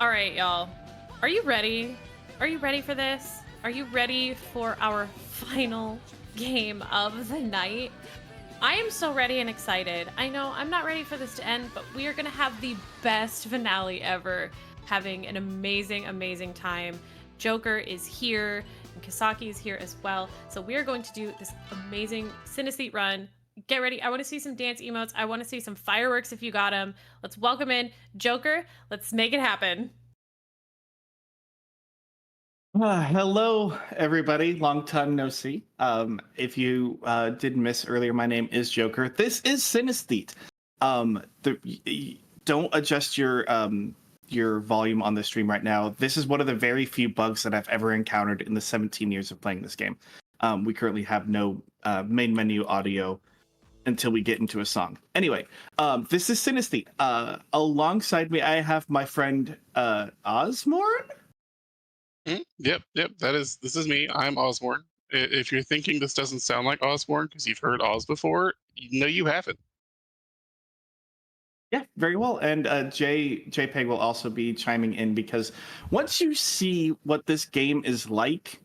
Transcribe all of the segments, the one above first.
All right, y'all. Are you ready? Are you ready for this? Are you ready for our final game of the night? I am so ready and excited. I know I'm not ready for this to end, but we are going to have the best finale ever, having an amazing, amazing time. j0kerr is here, and Kasaki is here as well. So we are going to do this amazing Synaesthete run. Get ready. I want to see some dance emotes. I want to see some fireworks if you got them. Let's welcome in j0kerr. Let's make it happen. Hello, everybody. Long time no see. If you did miss earlier, my name is j0kerr. This is Synaesthete. Don't adjust your volume on the stream right now. This is one of the very few bugs that I've ever encountered in the 17 years of playing this game. We currently have no main menu audio until we get into a song. Anyway, this is Synaesthete. Alongside me, I have my friend Osmorn. Yep. This is me. I'm Osborne. If you're thinking this doesn't sound like Osborne because you've heard Oz before, no, you haven't. Yeah, very well. And JPEG will also be chiming in because once you see what this game is like,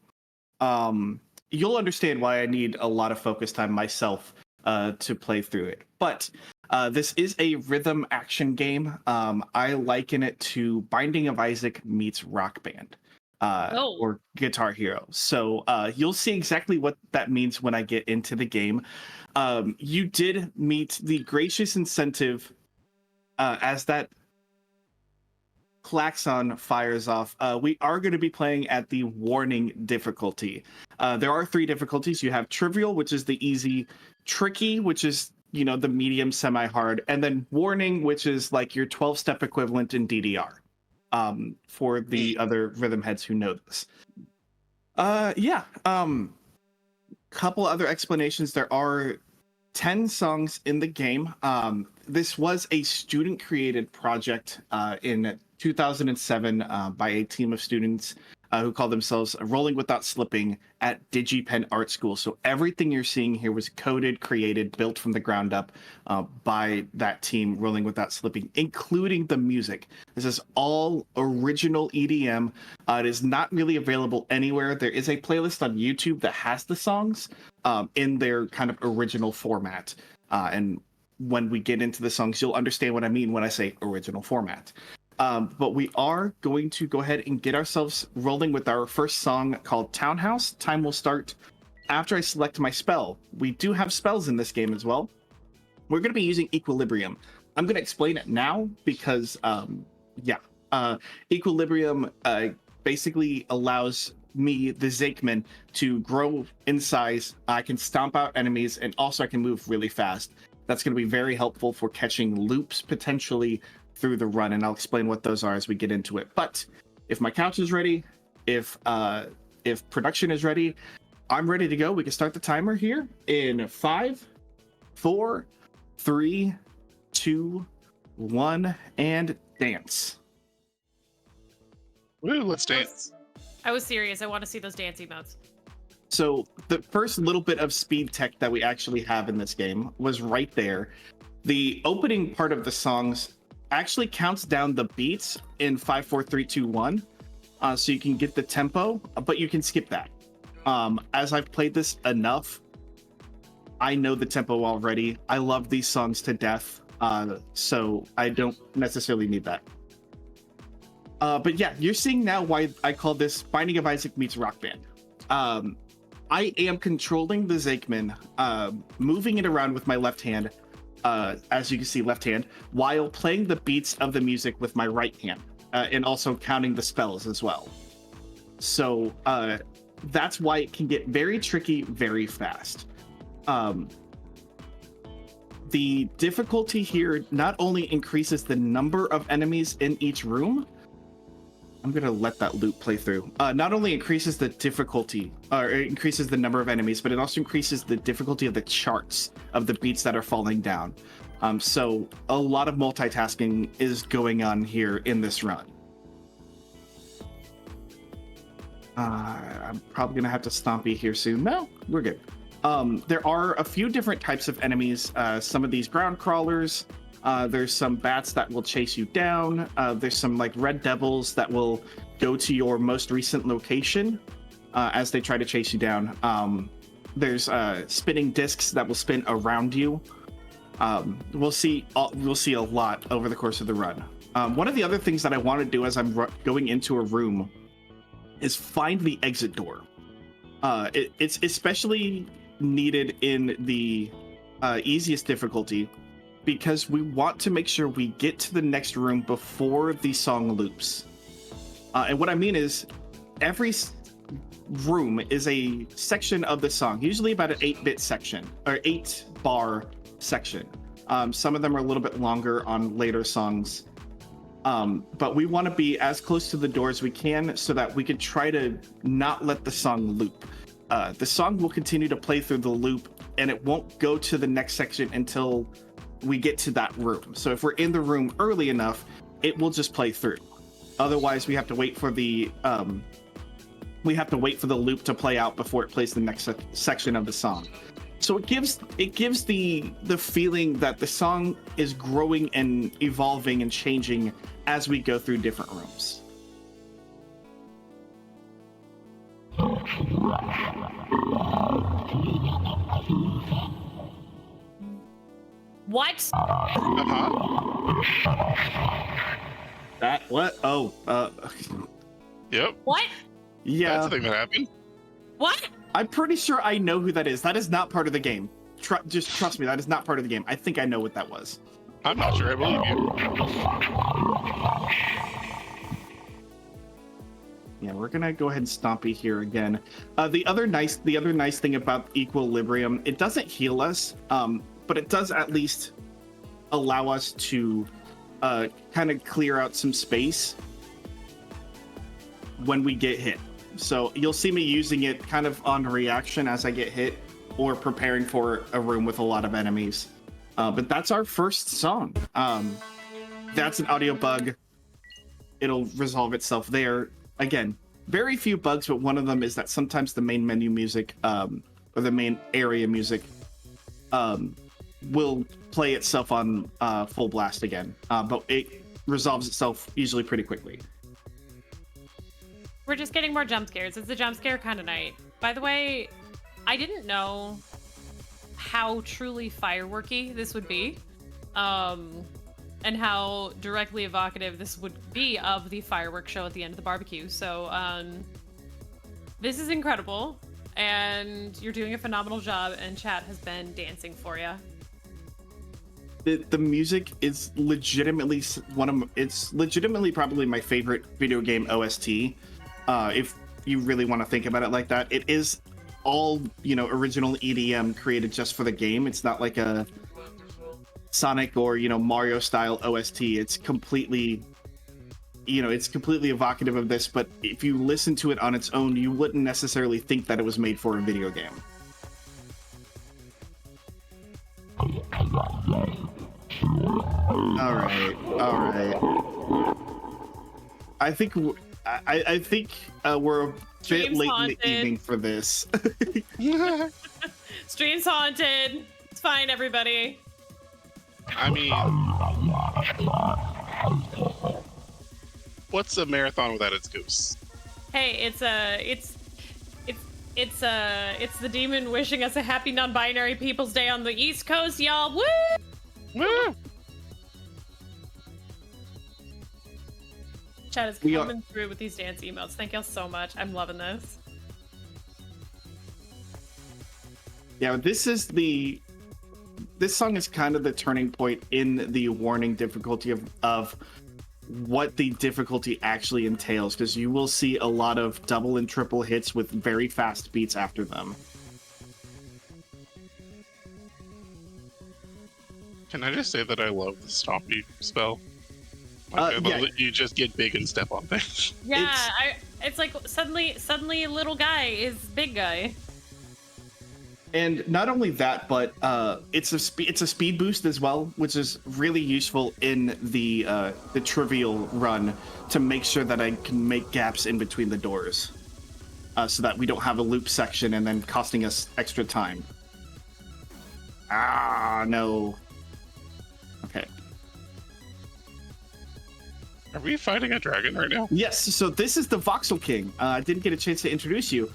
you'll understand why I need a lot of focus time myself to play through it. But this is a rhythm action game. I liken it to Binding of Isaac meets Rock Band. Or Guitar Hero. So you'll see exactly what that means when I get into the game. You did meet the gracious incentive as that klaxon fires off. We are going to be playing at the warning difficulty. There are 3 difficulties. You have trivial, which is the easy, tricky, which is the medium, semi-hard, and then warning, which is like your 12-step equivalent in DDR. For the other rhythm heads who know this. Couple other explanations. There are 10 songs in the game. This was a student-created project in 2007 by a team of students who call themselves Rolling Without Slipping at DigiPen Art School. So everything you're seeing here was coded, created, built from the ground up by that team, Rolling Without Slipping, including the music. This is all original EDM. It is not really available anywhere. There is a playlist on YouTube that has the songs in their kind of original format. And when we get into the songs, you'll understand what I mean when I say original format. But we are going to go ahead and get ourselves rolling with our first song called Townhouse. Time will start after I select my spell. We do have spells in this game as well. We're going to be using Equilibrium. I'm going to explain it now because, Equilibrium basically allows me, the Zakeman, to grow in size. I can stomp out enemies, and also I can move really fast. That's going to be very helpful for catching loops, potentially, through the run, and I'll explain what those are as we get into it. But if my couch is ready, if production is ready, I'm ready to go. We can start the timer here in 5, 4, 3, 2, 1, and dance. Woo, let's dance. I was serious. I want to see those dance emotes. So the first little bit of speed tech that we actually have in this game was right there. The opening part of the songs actually counts down the beats in 5, 4, 3, 2, 1, so you can get the tempo, but you can skip that. As I've played this enough, I know the tempo already. I love these songs to death, so I don't necessarily need that. But yeah, you're seeing now why I call this Binding of Isaac meets Rock Band. I am controlling the Zakeman, moving it around with my left hand, as you can see, left hand, while playing the beats of the music with my right hand, and also counting the spells as well. So that's why it can get very tricky very fast. The difficulty here not only increases the number of enemies in each room, I'm going to let that loop play through. Not only increases the difficulty, or it increases the number of enemies, but it also increases the difficulty of the charts of the beats that are falling down. So a lot of multitasking is going on here in this run. I'm probably going to have to stompy here soon. No, we're good. There are a few different types of enemies. Some of these ground crawlers, There's some bats that will chase you down. There's some like red devils that will go to your most recent location as they try to chase you down. There's spinning discs that will spin around you. We'll see a lot over the course of the run. One of the other things that I want to do as I'm going into a room is find the exit door. It's especially needed in the easiest difficulty because we want to make sure we get to the next room before the song loops. And what I mean is every room is a section of the song, usually about an 8-bit section or 8-bar section. Some of them are a little bit longer on later songs. But we want to be as close to the door as we can so that we can try to not let the song loop. The song will continue to play through the loop and it won't go to the next section until we get to that room. So if we're in the room early enough, it will just play through. Otherwise, we have to wait for the loop to play out before it plays the next section of the song. So it gives the feeling that the song is growing and evolving and changing as we go through different rooms. What? That what? Oh, Yep. What? yeah. That's the thing that happened. What? I'm pretty sure I know who that is. That is not part of the game. Just trust me, that is not part of the game. I think I know what that was. I'm not sure I believe you. Yeah, we're gonna go ahead and Stompy here again. The other nice thing about Equilibrium, it doesn't heal us, but it does at least allow us to kind of clear out some space when we get hit. So you'll see me using it kind of on reaction as I get hit or preparing for a room with a lot of enemies. But that's our first song. That's an audio bug. It'll resolve itself there. Again, very few bugs, but one of them is that sometimes the main menu music or the main area music will play itself on full blast again. But it resolves itself usually pretty quickly. We're just getting more jump scares. It's a jump scare kind of night. By the way, I didn't know how truly fireworky this would be, and how directly evocative this would be of the fireworks show at the end of the barbecue. So this is incredible, and you're doing a phenomenal job, and chat has been dancing for you. The music is legitimately legitimately probably my favorite video game OST. If you really want to think about it like that, it is all, original EDM created just for the game. It's not like a Sonic or, Mario style OST. It's completely, it's completely evocative of this, but if you listen to it on its own, you wouldn't necessarily think that it was made for a video game. All right. I think we're a bit late in the evening for this. Stream's haunted. It's fine, everybody. I mean, what's a marathon without its ghosts? Hey, it's the demon wishing us a happy non-binary People's Day on the East Coast, y'all. Woo! Woo! Chat is coming through with these dance emotes. Thank y'all so much. I'm loving this. Yeah, this song is kind of the turning point in the warning difficulty of what the difficulty actually entails, because you will see a lot of double and triple hits with very fast beats after them. Can I just say that I love the Stompy spell? You just get big and step on things. Yeah, it's like suddenly little guy is big guy. And not only that, but it's a speed boost as well, which is really useful in the trivial run to make sure that I can make gaps in between the doors, so that we don't have a loop section and then costing us extra time. Ah, no. Okay. Are we fighting a dragon right now? Yes, so this is the Voxel King. I didn't get a chance to introduce you.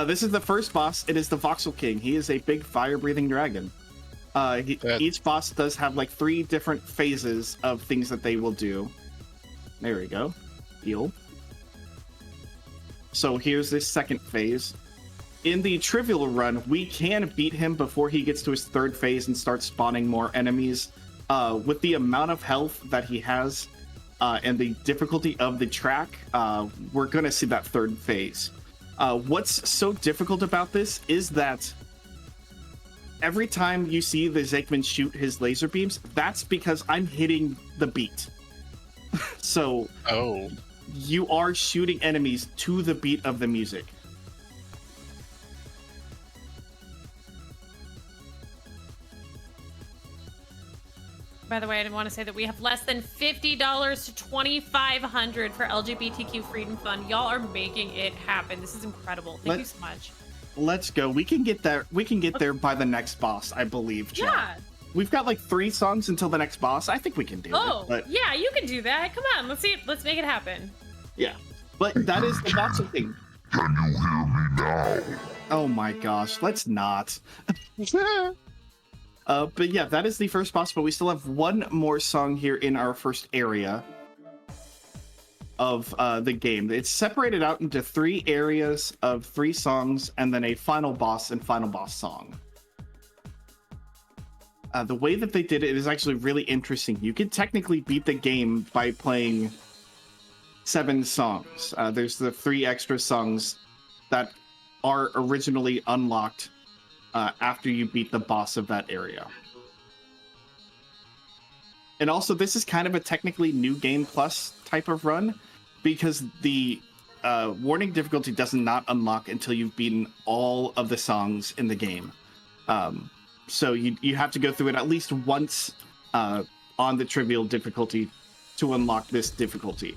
This is the first boss. It is the Voxel King. He is a big fire-breathing dragon. Each boss does have like 3 different phases of things that they will do. There we go. Heal. So here's this second phase. In the trivial run, we can beat him before he gets to his 3rd phase and starts spawning more enemies. With the amount of health that he has and the difficulty of the track, we're going to see that 3rd phase. What's so difficult about this is that every time you see the Zekman shoot his laser beams, that's because I'm hitting the beat. So you are shooting enemies to the beat of the music. By the way, I want to say that we have less than $50 to $2,500 for LGBTQ Freedom Fund. Y'all are making it happen. This is incredible. Thank you so much. Let's go. We can get there. We can get there by the next boss, I believe. Chad. Yeah. We've got like 3 songs until the next boss. I think we can do it. But... yeah, you can do that. Come on, let's see it. Let's make it happen. Yeah, but that is the Voxel thing. Can you hear me now? Oh my gosh, let's not. But yeah, that is the first boss, but we still have 1 more song here in our first area of the game. It's separated out into 3 areas of 3 songs, and then a final boss and final boss song. The way that they did it is actually really interesting. You could technically beat the game by playing 7 songs. There's the 3 extra songs that are originally unlocked after you beat the boss of that area. And also, this is kind of a technically new game plus type of run, because the warning difficulty does not unlock until you've beaten all of the songs in the game. So you have to go through it at least once on the trivial difficulty to unlock this difficulty.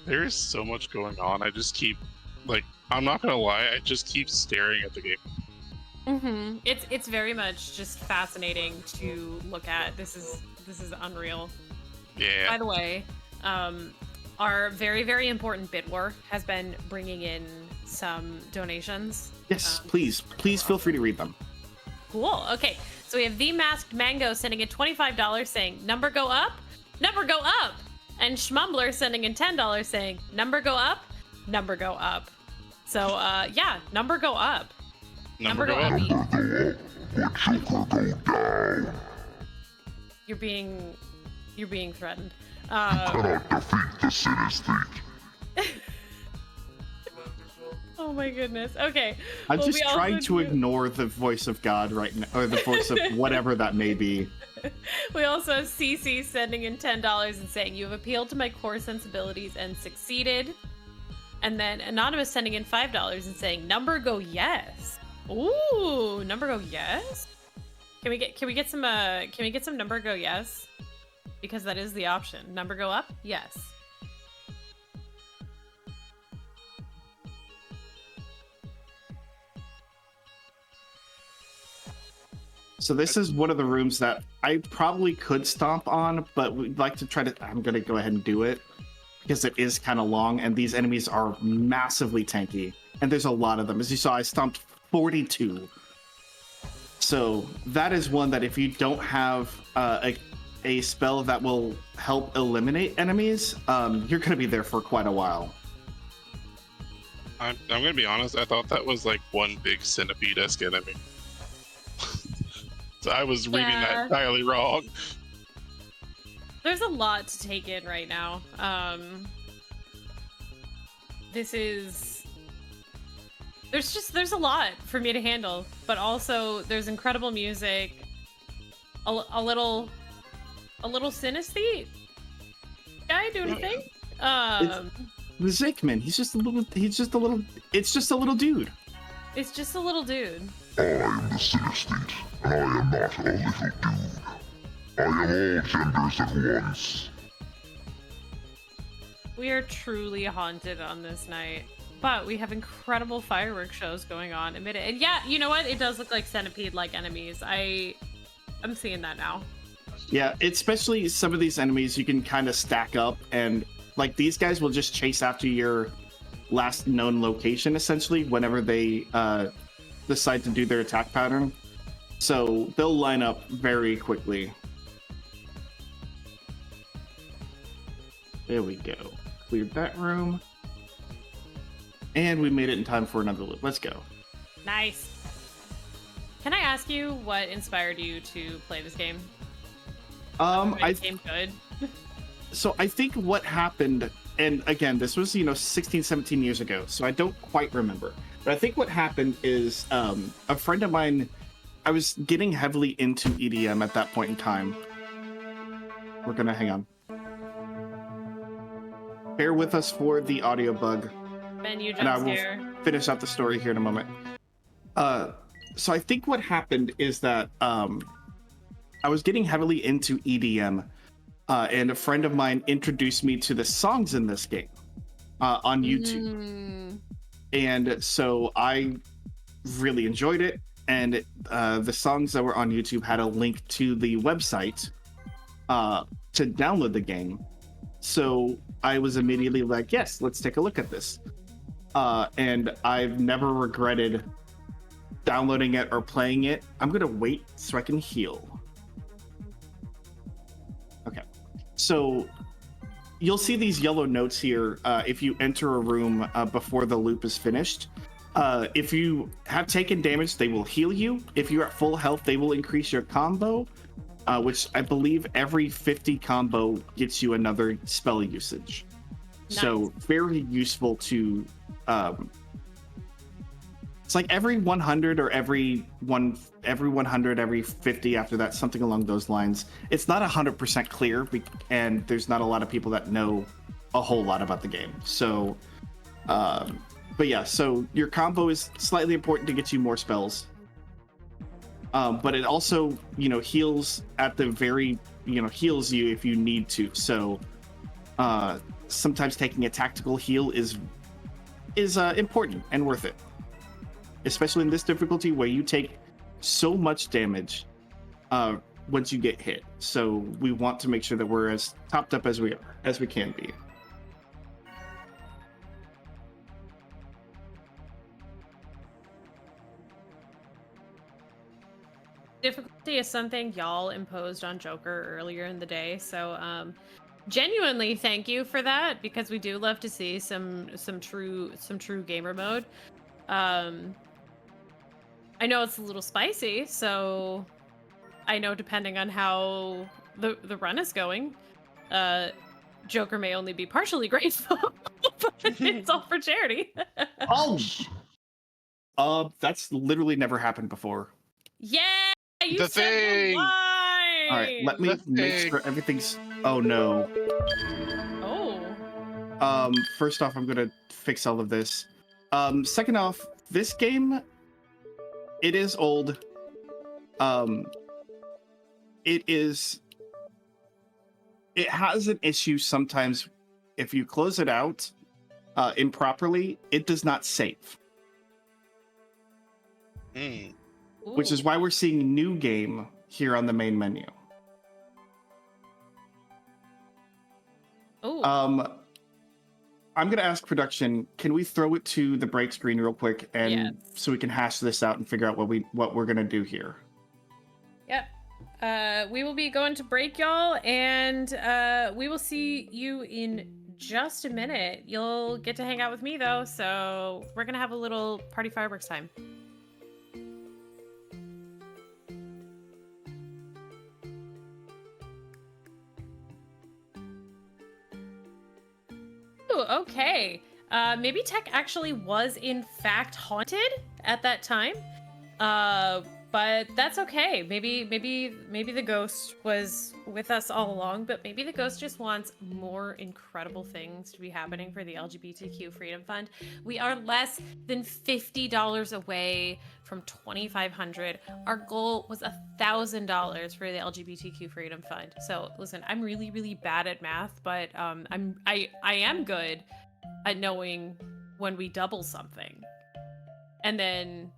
There's so much going on. I just keep, like, I'm not gonna lie, I just keep staring at the game. Mm-hmm. It's very much just fascinating to look at. This is unreal. Yeah. By the way, our very, very important bid war has been bringing in some donations. Yes, please feel free to read them. Cool. Okay, so we have The Masked Mango sending in $25 saying, number go up, number go up. And Schmumbler sending in $10 saying, number go up, number go up. So, yeah, number go up. Number go up. You're being threatened. You cannot defeat the Synaesthete. Oh my goodness. Okay. I'm just trying to ignore the voice of God right now, or the voice of whatever that may be. We also have CC sending in $10 and saying, you have appealed to my core sensibilities and succeeded. And then Anonymous sending in $5 and saying, number go yes. Ooh, number go yes. Can we get some number go yes? Because that is the option. Number go up? Yes. So this is one of the rooms that I probably could stomp on, but we'd like to try to... I'm going to go ahead and do it, because it is kind of long, and these enemies are massively tanky. And there's a lot of them. As you saw, I stomped 42. So that is one that if you don't have a spell that will help eliminate enemies, you're going to be there for quite a while. I'm going to be honest, I thought that was like one big centipede-esque enemy. So I was reading that entirely wrong. There's a lot to take in right now. There's a lot for me to handle, but also there's incredible music, a little synesthete guy doing a thing. The Zekman, it's just a little dude. It's just a little dude. I am the Synaesthete, and I am not a little dude. I am all genders at once. We are truly haunted on this night, but we have incredible fireworks shows going on. Admit it. And yeah, you know what? It does look like centipede-like enemies. I I'm seeing that now. Yeah, especially some of these enemies you can kind of stack up, and like these guys will just chase after your last known location essentially whenever they decide to do their attack pattern. So they'll line up very quickly. There we go. Cleared that room. And we made it in time for another loop. Let's go. Nice. Can I ask you what inspired you to play this game? I game good. So I think what happened, and again, this was, 16, 17 years ago, so I don't quite remember. But I think what happened is a friend of mine, I was getting heavily into EDM at that point in time. We're going to hang on. Bear with us for the audio bug. Ben, you And I jump will scare. finish out the story here in a moment. So I think what happened is that I was getting heavily into EDM, and a friend of mine introduced me to the songs in this game on YouTube. And so I really enjoyed it. And the songs that were on YouTube had a link to the website to download the game. So I was immediately like, yes, let's take a look at this. And I've never regretted downloading it or playing it. I'm going to wait so I can heal. Okay. So you'll see these yellow notes here if you enter a room before the loop is finished. If you have taken damage, they will heal you. If you're at full health, they will increase your combo, which I believe every 50 combo gets you another spell usage. Nice. So very useful to... it's like every 100 or every 100, every 50 after that, something along those lines. It's not 100% clear, and there's not a lot of people that know a whole lot about the game. So, but yeah, so your combo is slightly important to get you more spells. But it also, heals at the very, heals you if you need to. So, sometimes taking a tactical heal is important and worth it. Especially in this difficulty where you take so much damage once you get hit. So we want to make sure that we're as topped up as we can be. Difficulty is something y'all imposed on j0kerr earlier in the day, so genuinely thank you for that, because we do love to see some true gamer mode. I know it's a little spicy, so I know depending on how the run is going, j0kerr may only be partially grateful, but it's all for charity. That's literally never happened before. Yeah, you The said thing. the line. All right, let me make sure everything's... Oh no. Oh. First off, I'm gonna fix all of this. Second off, this game, it is old. It has an issue sometimes. If you close it out improperly, it does not save. Which is why we're seeing new game here on the main menu. Oh. I'm gonna ask production, can we throw it to the break screen real quick, and Yes. so we can hash this out and figure out what we're gonna do here. Yep. We will be going to break, y'all, and we will see you in just a minute. You'll get to hang out with me though, so we're gonna have a little party fireworks time. Ooh, okay. Maybe Tech actually was in fact haunted at that time. But that's okay. Maybe the ghost was with us all along, but maybe the ghost just wants more incredible things to be happening for the LGBTQ Freedom Fund. We are less than $50 away from $2,500. Our goal was $1,000 for the LGBTQ Freedom Fund. So listen, I'm really, really bad at math, but I am good at knowing when we double something. And then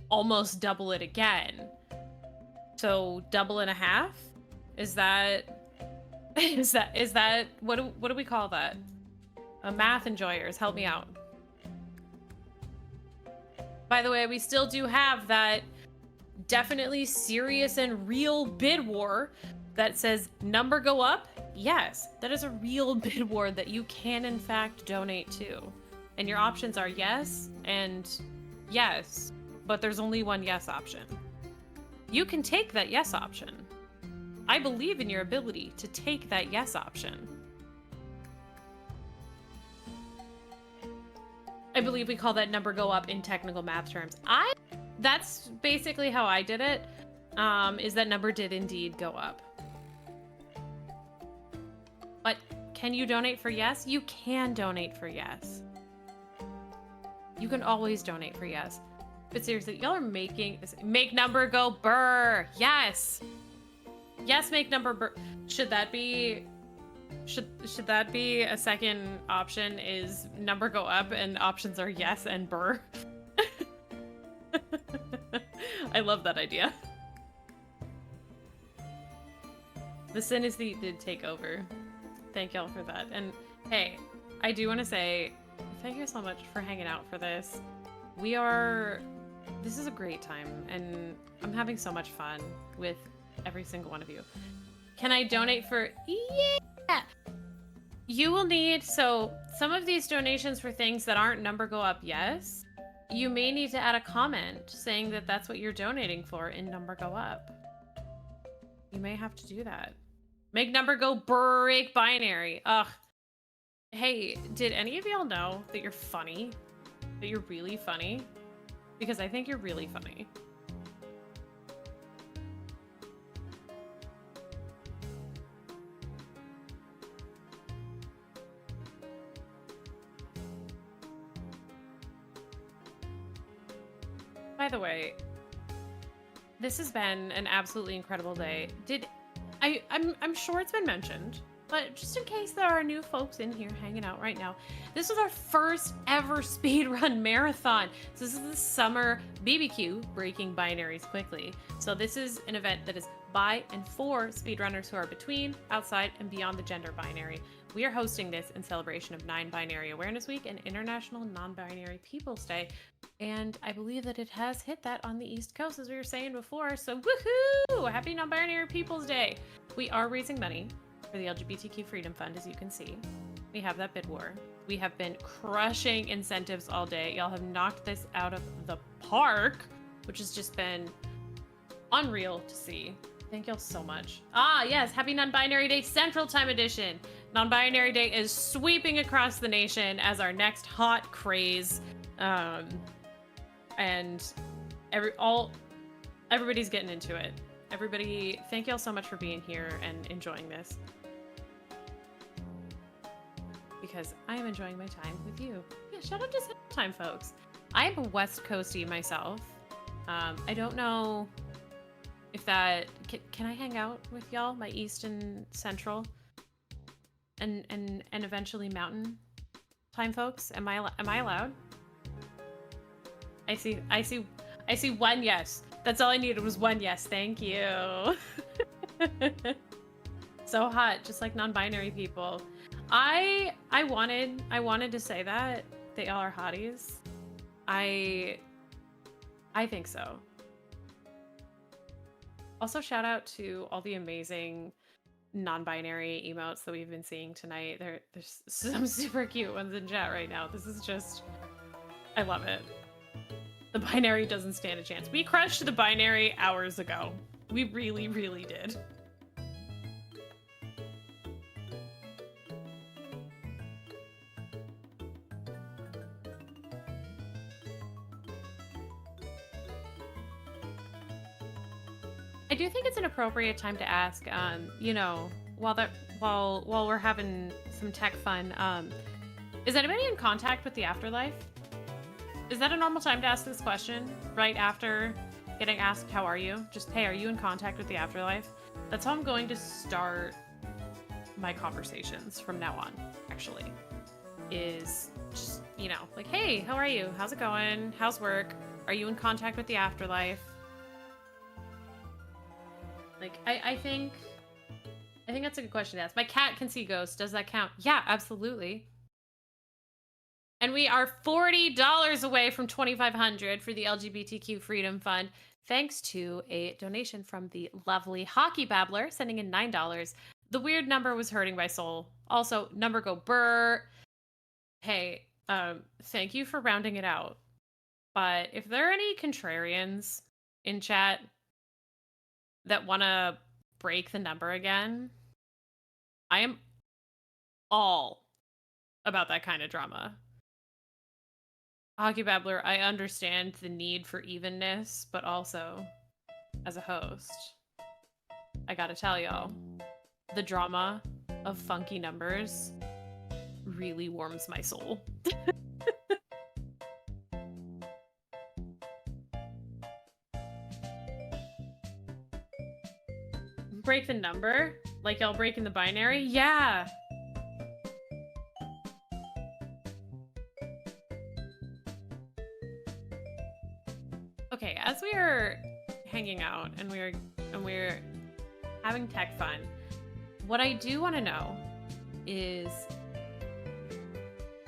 almost double it again. So double and a half? Is that what do we call that? Math enjoyers, help me out. By the way, we still do have that definitely serious and real bid war that says number go up. Yes, that is a real bid war that you can in fact donate to. And your options are yes and yes, but there's only one yes option. You can take that yes option. I believe in your ability to take that yes option. I believe we call that number go up in technical math terms. That's basically how I did it, is that number did indeed go up. But can you donate for yes? You can donate for yes. You can always donate for yes. But seriously, y'all are making this, make number go burr. Yes. Yes, make number burr. Should that be a second option, is number go up and options are yes and burr? I love that idea. The Synaesthete did take over. Thank y'all for that. And hey, I do want to say thank you so much for hanging out for this. This is a great time and I'm having so much fun with every single one of you. Can I donate for... Yeah! You will need... So some of these donations for things that aren't number go up yes, you may need to add a comment saying that that's what you're donating for in number go up. You may have to do that. Make number go break binary. Ugh. Hey, did any of y'all know that you're funny? That you're really funny? Because I think you're really funny. By the way, this has been an absolutely incredible day. I'm sure it's been mentioned, but just in case there are new folks in here hanging out right now, this is our first ever speedrun marathon. So this is the summer BBQ, breaking binaries quickly. So this is an event that is by and for speedrunners who are between, outside, and beyond the gender binary. We are hosting this in celebration of 9-Binary Awareness Week and International Non-Binary Peoples Day. And I believe that it has hit that on the East Coast, as we were saying before. So woohoo! Happy Non-Binary Peoples Day! We are raising money for the LGBTQ Freedom Fund, as you can see. We have that bid war. We have been crushing incentives all day. Y'all have knocked this out of the park, which has just been unreal to see. Thank y'all so much. Ah, yes, happy Non-Binary Day Central Time Edition. Non-Binary Day is sweeping across the nation as our next hot craze. And everybody's getting into it. Everybody, thank y'all so much for being here and enjoying this. Because I am enjoying my time with you. Yeah, shout out to Central Time, folks. I am a West Coastie myself. I don't know if that... Can I hang out with y'all? My East and Central? And eventually Mountain Time, folks? Am I allowed? I see one yes. That's all I needed was one yes. Thank you. So hot, just like non-binary people. I wanted to say that y'all are hotties. I think so. Also, shout out to all the amazing non-binary emotes that we've been seeing tonight. There's some super cute ones in chat right now. This is just, I love it. The binary doesn't stand a chance. We crushed the binary hours ago. We really, really did. I do think it's an appropriate time to ask, you know, while we're having some tech fun, is anybody in contact with the afterlife? Is that a normal time to ask this question? Right after getting asked, how are you? Just, hey, are you in contact with the afterlife? That's how I'm going to start my conversations from now on, actually. Is just, you know, like, hey, how are you? How's it going? How's work? Are you in contact with the afterlife? Like, I think that's a good question to ask. My cat can see ghosts. Does that count? Yeah, absolutely. And we are $40 away from $2,500 for the LGBTQ Freedom Fund, thanks to a donation from the lovely Hockey Babbler sending in $9. The weird number was hurting my soul. Also, number go burr. Hey, thank you for rounding it out. But if there are any contrarians in chat that want to break the number again, I am all about that kind of drama. Hockey Babbler, I understand the need for evenness, but also, as a host, I gotta tell y'all, the drama of funky numbers really warms my soul. Break the number? Like y'all breaking the binary? Yeah! Okay, as we are hanging out and we're having tech fun, what I do want to know is,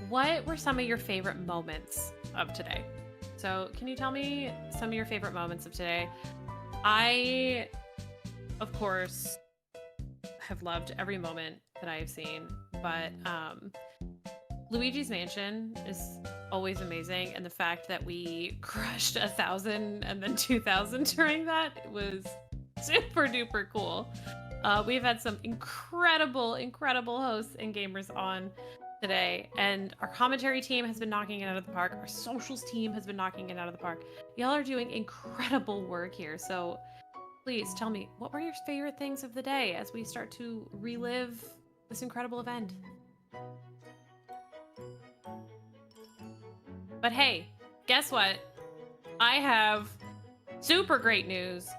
what were some of your favorite moments of today? So can you tell me some of your favorite moments of today? I, of course, have loved every moment that I've seen, but Luigi's Mansion is always amazing, and the fact that we crushed 1,000 and then 2,000 during that was super duper cool. We've had some incredible hosts and gamers on today, and our commentary team has been knocking it out of the park. Our socials team has been knocking it out of the park. Y'all are doing incredible work here, so please tell me, what were your favorite things of the day as we start to relive this incredible event? But hey, guess what? I have super great news.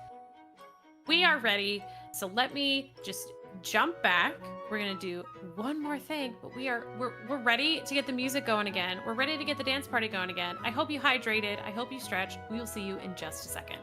We are ready, so let me just jump back. We're gonna do one more thing, but we're ready to get the music going again. We're ready to get the dance party going again. I hope you hydrated. I hope you stretched. We will see you in just a second.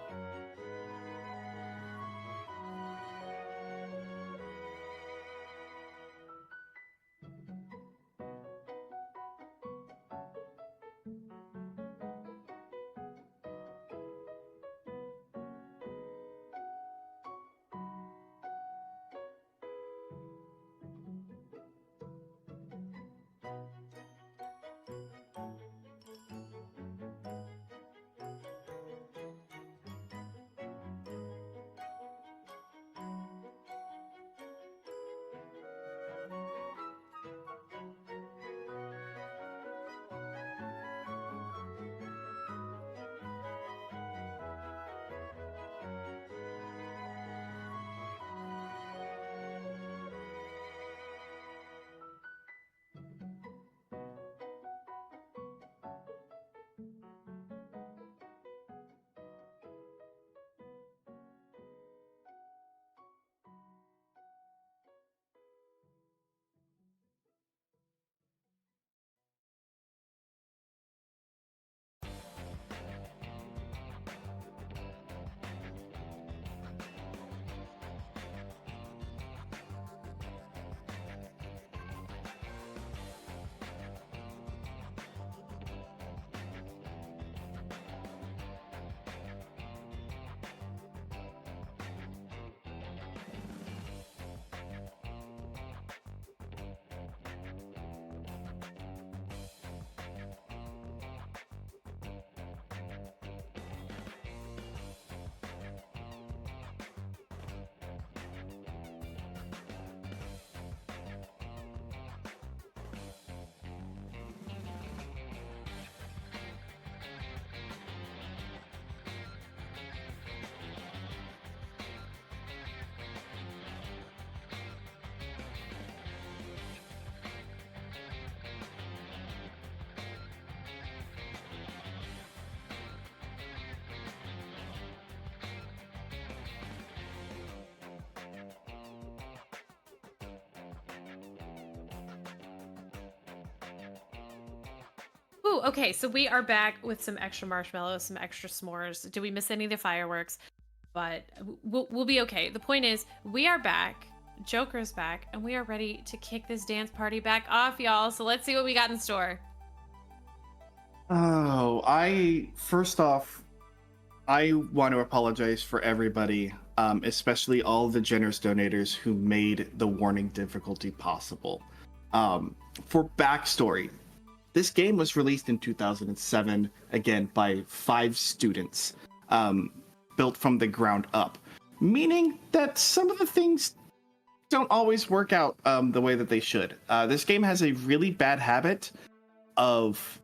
Ooh, okay, so we are back with some extra marshmallows, some extra s'mores. Did we miss any of the fireworks? but we'll be okay. The point is, we are back. j0kerr's back, and we are ready to kick this dance party back off, y'all. So let's see what we got in store. Oh, first off, I want to apologize for everybody, especially all the generous donators who made the warning difficulty possible. For backstory, this game was released in 2007, again, by 5 students, built from the ground up, meaning that some of the things don't always work out the way that they should. This game has a really bad habit of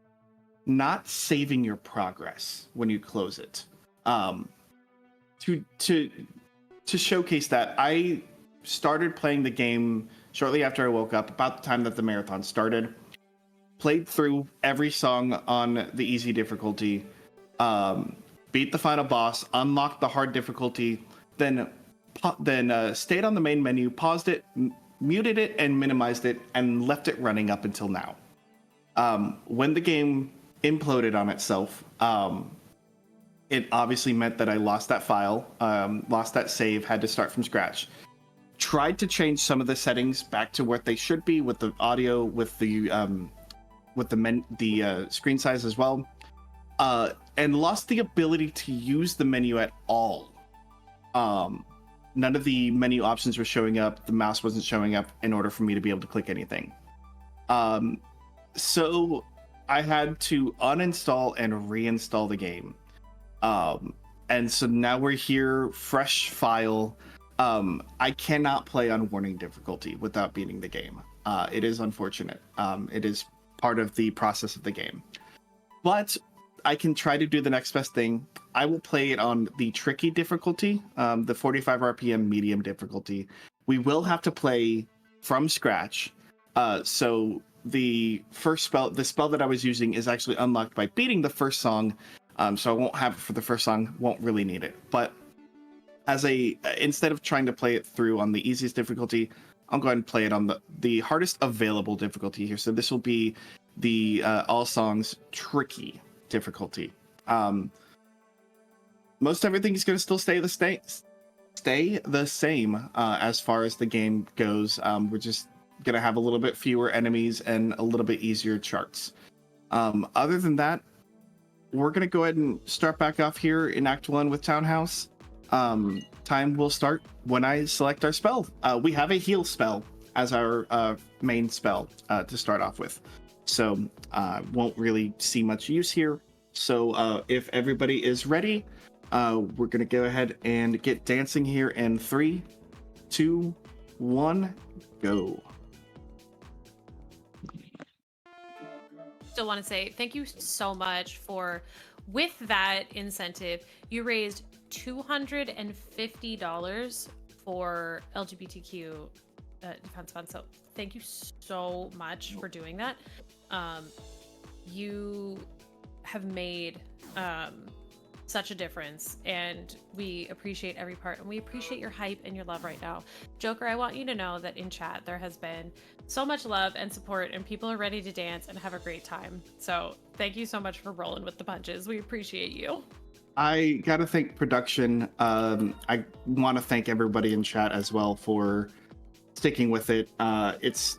not saving your progress when you close it. To showcase that, I started playing the game shortly after I woke up, about the time that the marathon started. Played through every song on the easy difficulty, beat the final boss, unlocked the hard difficulty, then stayed on the main menu, paused it, muted it, and minimized it, and left it running up until now. When the game imploded on itself, it obviously meant that I lost that file, lost that save, had to start from scratch. Tried to change some of the settings back to what they should be with the audio, with the screen size as well, and lost the ability to use the menu at all. None of the menu options were showing up. The mouse wasn't showing up in order for me to be able to click anything. So I had to uninstall and reinstall the game. And so now we're here, fresh file. I cannot play on warning difficulty without beating the game. It is unfortunate. It is part of the process of the game. But I can try to do the next best thing. I will play it on the tricky difficulty, the 45 RPM medium difficulty. We will have to play from scratch. So the spell that I was using is actually unlocked by beating the first song. So I won't have it for the first song, won't really need it. But instead of trying to play it through on the easiest difficulty, I'll go ahead and play it on the hardest available difficulty here. So this will be the all songs tricky difficulty. Most everything is going to still stay the same as far as the game goes. We're just going to have a little bit fewer enemies and a little bit easier charts. Other than that, we're going to go ahead and start back off here in Act 1 with Townhouse. Time will start when I select our spell. We have a heal spell as our main spell to start off with. So won't really see much use here. So if everybody is ready, we're going to go ahead and get dancing here in 3, 2, 1, go. Still want to say thank you so much for, with that incentive, you raised $250 for LGBTQ defense fund. So thank you so much for doing that. You have made such a difference, and we appreciate every part, and we appreciate your hype and your love right now. j0kerr, I want you to know that in chat there has been so much love and support, and people are ready to dance and have a great time. So thank you so much for rolling with the punches. We appreciate you. I gotta thank production. I want to thank everybody in chat as well for sticking with it. It's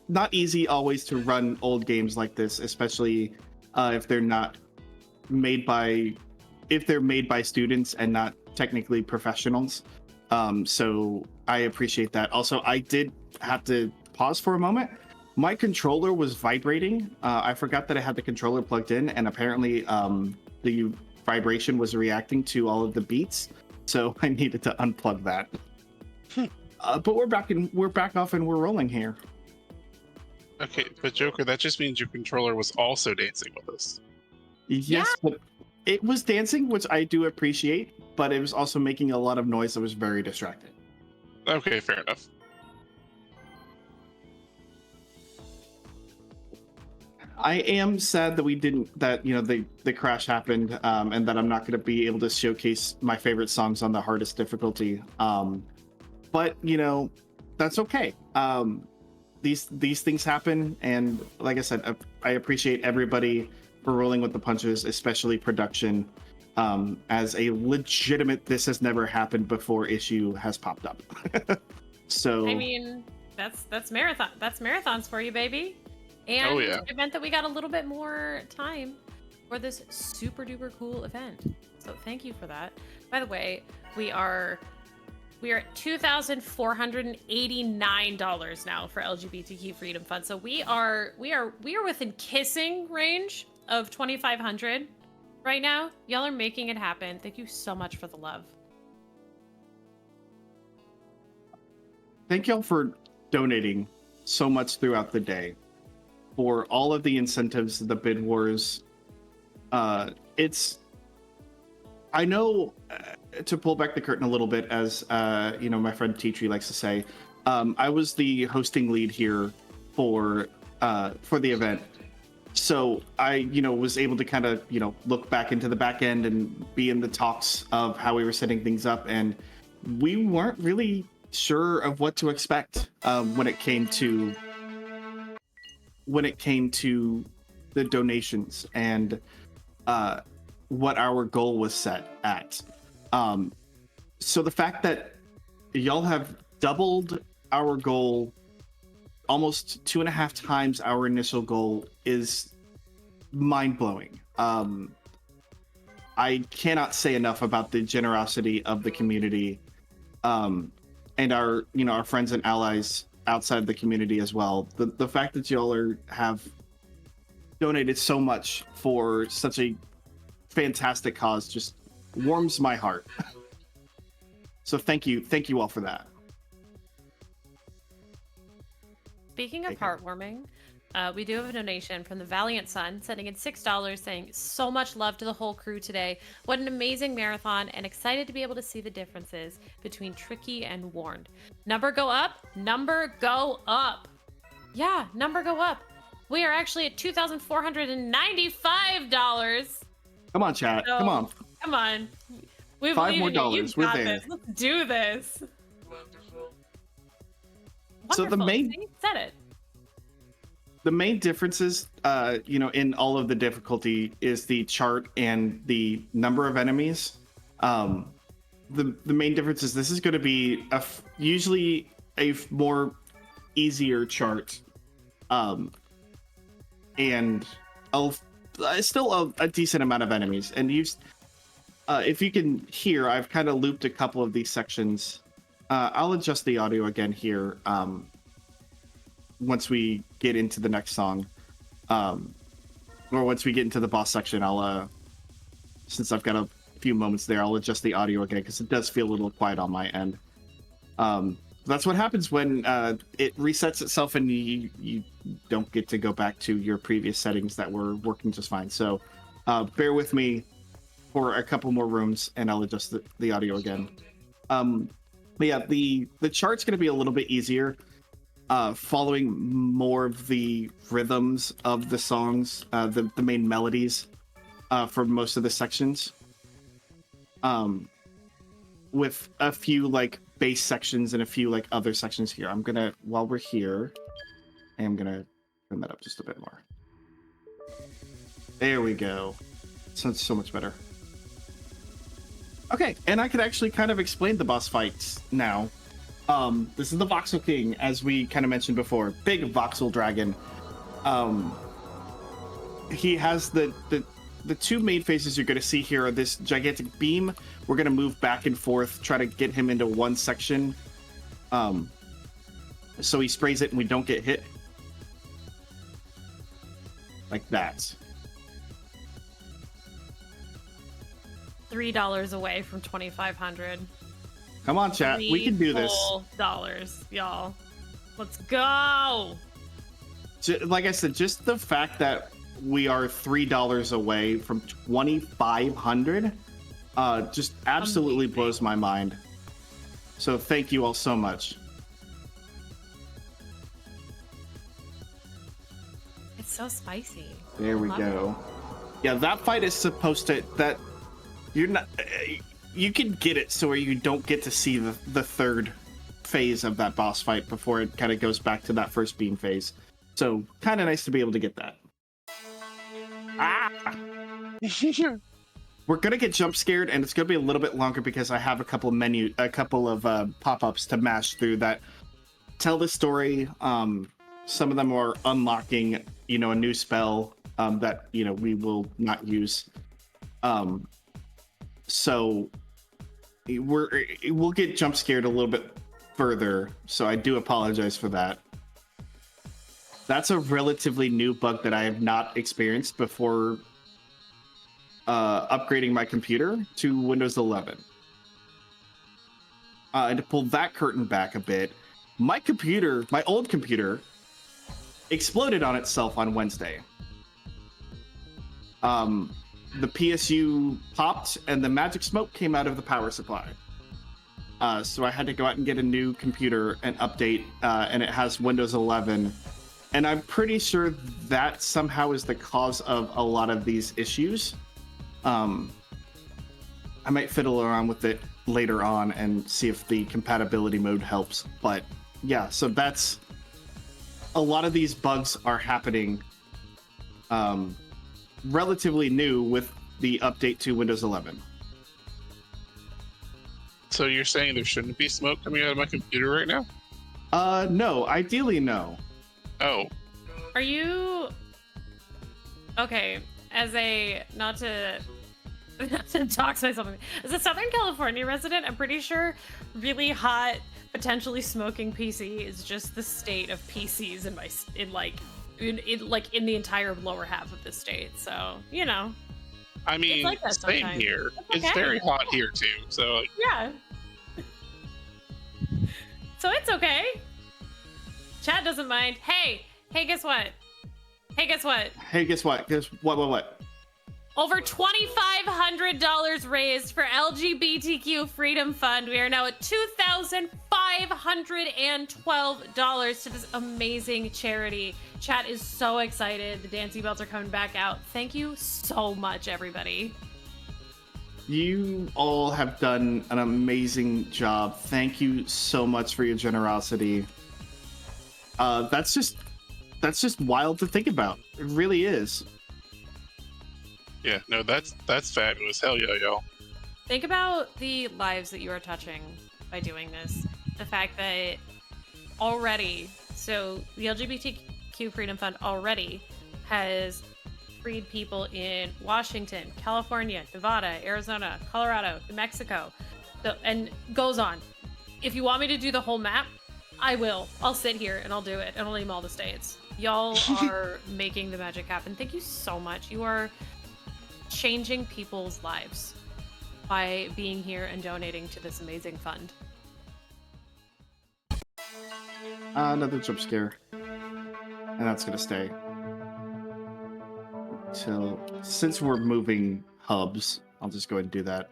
not easy always to run old games like this, especially if they're made by students and not technically professionals. So I appreciate that. Also, I did have to pause for a moment. My controller was vibrating. I forgot that I had the controller plugged in, and apparently the vibration was reacting to all of the beats, so I needed to unplug that. But we're back off and we're rolling here. Okay, but j0kerr, that just means your controller was also dancing with us. Yes, but it was dancing, which I do appreciate, but it was also making a lot of noise that was very distracting. Okay, fair enough. I am sad that the crash happened, and that I'm not going to be able to showcase my favorite songs on the hardest difficulty. But that's okay. These things happen, and like I said, I appreciate everybody for rolling with the punches, especially production. as a legitimate "this has never happened before" issue has popped up. So I mean, that's marathon. That's marathons for you, baby. And Oh, yeah. it meant that we got a little bit more time for this super duper cool event. So thank you for that. By the way, we are at $2,489 now for LGBTQ Freedom Fund. So we are within kissing range of 2,500 right now. Y'all are making it happen. Thank you so much for the love. thank y'all for donating so much throughout the day, for all of the incentives, the bid wars. I know, to pull back the curtain a little bit, as my friend Teetri likes to say, I was the hosting lead here for the event. So I, was able to kind of, look back into the back end and be in the talks of how we were setting things up. And we weren't really sure of what to expect when it came to the donations and what our goal was set at. So the fact that y'all have doubled our goal, almost 2.5 times our initial goal, is mind-blowing. I cannot say enough about the generosity of the community, and our friends and allies outside the community as well. The fact that y'all have donated so much for such a fantastic cause just warms my heart. So thank you all for that. Speaking of heartwarming, we do have a donation from the Valiant Son, sending in $6, saying, "So much love to the whole crew today. What an amazing marathon, and excited to be able to see the differences between Tricky and Warned. Number go up, number go up." Yeah, number go up. We are actually at $2,495. Come on, chat. So, Come on. Come on. We $5 believe more in you. dollars. You We're got there. this. Let's do this. Wonderful. So the Wonderful. main- See? Said it. The main differences, in all of the difficulty is the chart and the number of enemies. The main difference is this is going to be usually a more easier chart, and still a decent amount of enemies. And if you can hear, I've kind of looped a couple of these sections. I'll adjust the audio again here. Once we get into the next song, or once we get into the boss section, I'll since I've got a few moments there, I'll adjust the audio again because it does feel a little quiet on my end. That's what happens when it resets itself and you don't get to go back to your previous settings that were working just fine. So bear with me for a couple more rooms and I'll adjust the audio again. But yeah, the chart's going to be a little bit easier. Following more of the rhythms of the songs, the main melodies for most of the sections, with a few like bass sections and a few like other sections here. I'm gonna, while we're here, I'm gonna turn that up just a bit more. There we go. Sounds so much better. Okay, and I could actually kind of explain the boss fights now. This is the Voxel King, as we kind of mentioned before. Big Voxel Dragon. He has the two main phases you're going to see here are this gigantic beam. We're going to move back and forth, try to get him into one section. So he sprays it and we don't get hit. Like that. $3 away from 2,500. Come on, chat. We can do this. $3, y'all. Let's go. Like I said, just the fact that we are $3 away from 2,500 just absolutely Amazing. blows my mind. So thank you all so much. It's so spicy. There we Love go. Yeah, that fight is supposed to, that you're not, you can get it so you don't get to see the third phase of that boss fight before it kind of goes back to that first beam phase. So kind of nice to be able to get that. Ah! we're gonna get jump scared, and it's gonna be a little bit longer because I have a couple of pop-ups to mash through that tell the story. Some of them are unlocking, a new spell that we will not use. So we'll get jump scared a little bit further. So I do apologize for that. That's a relatively new bug that I have not experienced before upgrading my computer to Windows 11. And to pull that curtain back a bit, my old computer, exploded on itself on Wednesday. The PSU popped and the magic smoke came out of the power supply. So I had to go out and get a new computer and update, and it has Windows 11. And I'm pretty sure that somehow is the cause of a lot of these issues. I might fiddle around with it later on and see if the compatibility mode helps. But yeah, so that's a lot of these bugs are happening relatively new with the update to Windows 11. So you're saying there shouldn't be smoke coming out of my computer right now? No, ideally no. Oh. Are you okay? As a not to dox myself, as a Southern California resident, I'm pretty sure really hot, potentially smoking PC is just the state of PCs in the entire lower half of the state. So I mean, like that same sometimes. here. It's It's okay. very hot here too. So Yeah. So it's okay. Chad doesn't mind. Hey, guess what? Hey, guess what? Guess what? Over $2,500 raised for LGBTQ Freedom Fund. We are now at $2,512 to this amazing charity. Chat is so excited. The dancing belts are coming back out. Thank you so much, everybody. You all have done an amazing job. Thank you so much for your generosity. That's just wild to think about. It really is. yeah, no, that's fabulous. Hell yeah, y'all. Think about the lives that you are touching by doing this. The fact that already, so the LGBTQ Freedom Fund already has freed people in Washington, California, Nevada, Arizona, Colorado, New Mexico, and goes on. If you want me to do the whole map, I will. I'll sit here and I'll do it, and I'll name all the states. Y'all are making the magic happen. Thank you so much. You are changing people's lives by being here and donating to this amazing fund. Another jump scare. And that's gonna stay. Since we're moving hubs, I'll just go ahead and do that.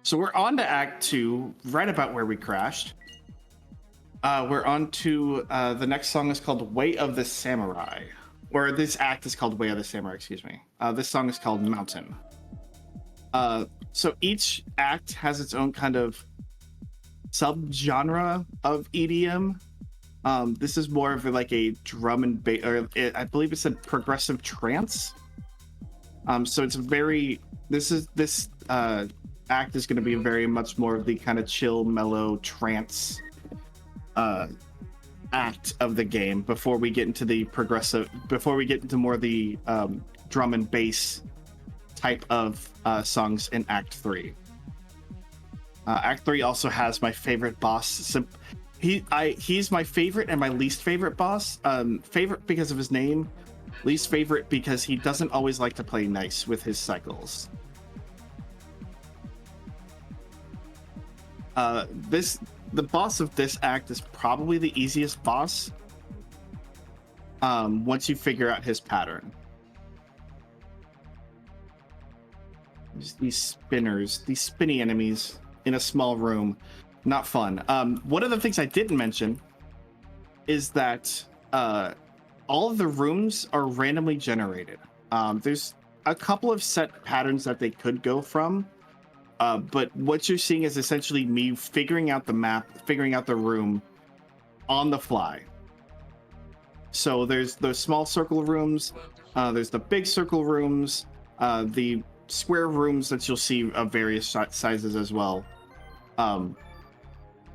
So we're on to Act 2, right about where we crashed. We're on to the next song is called Way of the Samurai. Or this act is called Way of the Samurai, excuse me. This song is called Mountain. So each act has its own kind of sub-genre of EDM. This is more of like a drum and bass, or I believe it's a progressive trance. So it's this act is going to be very much more of the kind of chill, mellow trance act of the game before we get into more of the drum and bass type of songs in Act 3. Act 3 also has my favorite boss. He's my favorite and my least favorite boss. Favorite because of his name, least favorite because he doesn't always like to play nice with his cycles. The boss of this act is probably the easiest boss once you figure out his pattern. These spinners, these spinny enemies in a small room, not fun. One of the things I didn't mention is that all of the rooms are randomly generated. There's a couple of set patterns that they could go from, but what you're seeing is essentially me figuring out the map, figuring out the room on the fly. So there's those small circle rooms, there's the big circle rooms, the square rooms that you'll see of various sizes as well.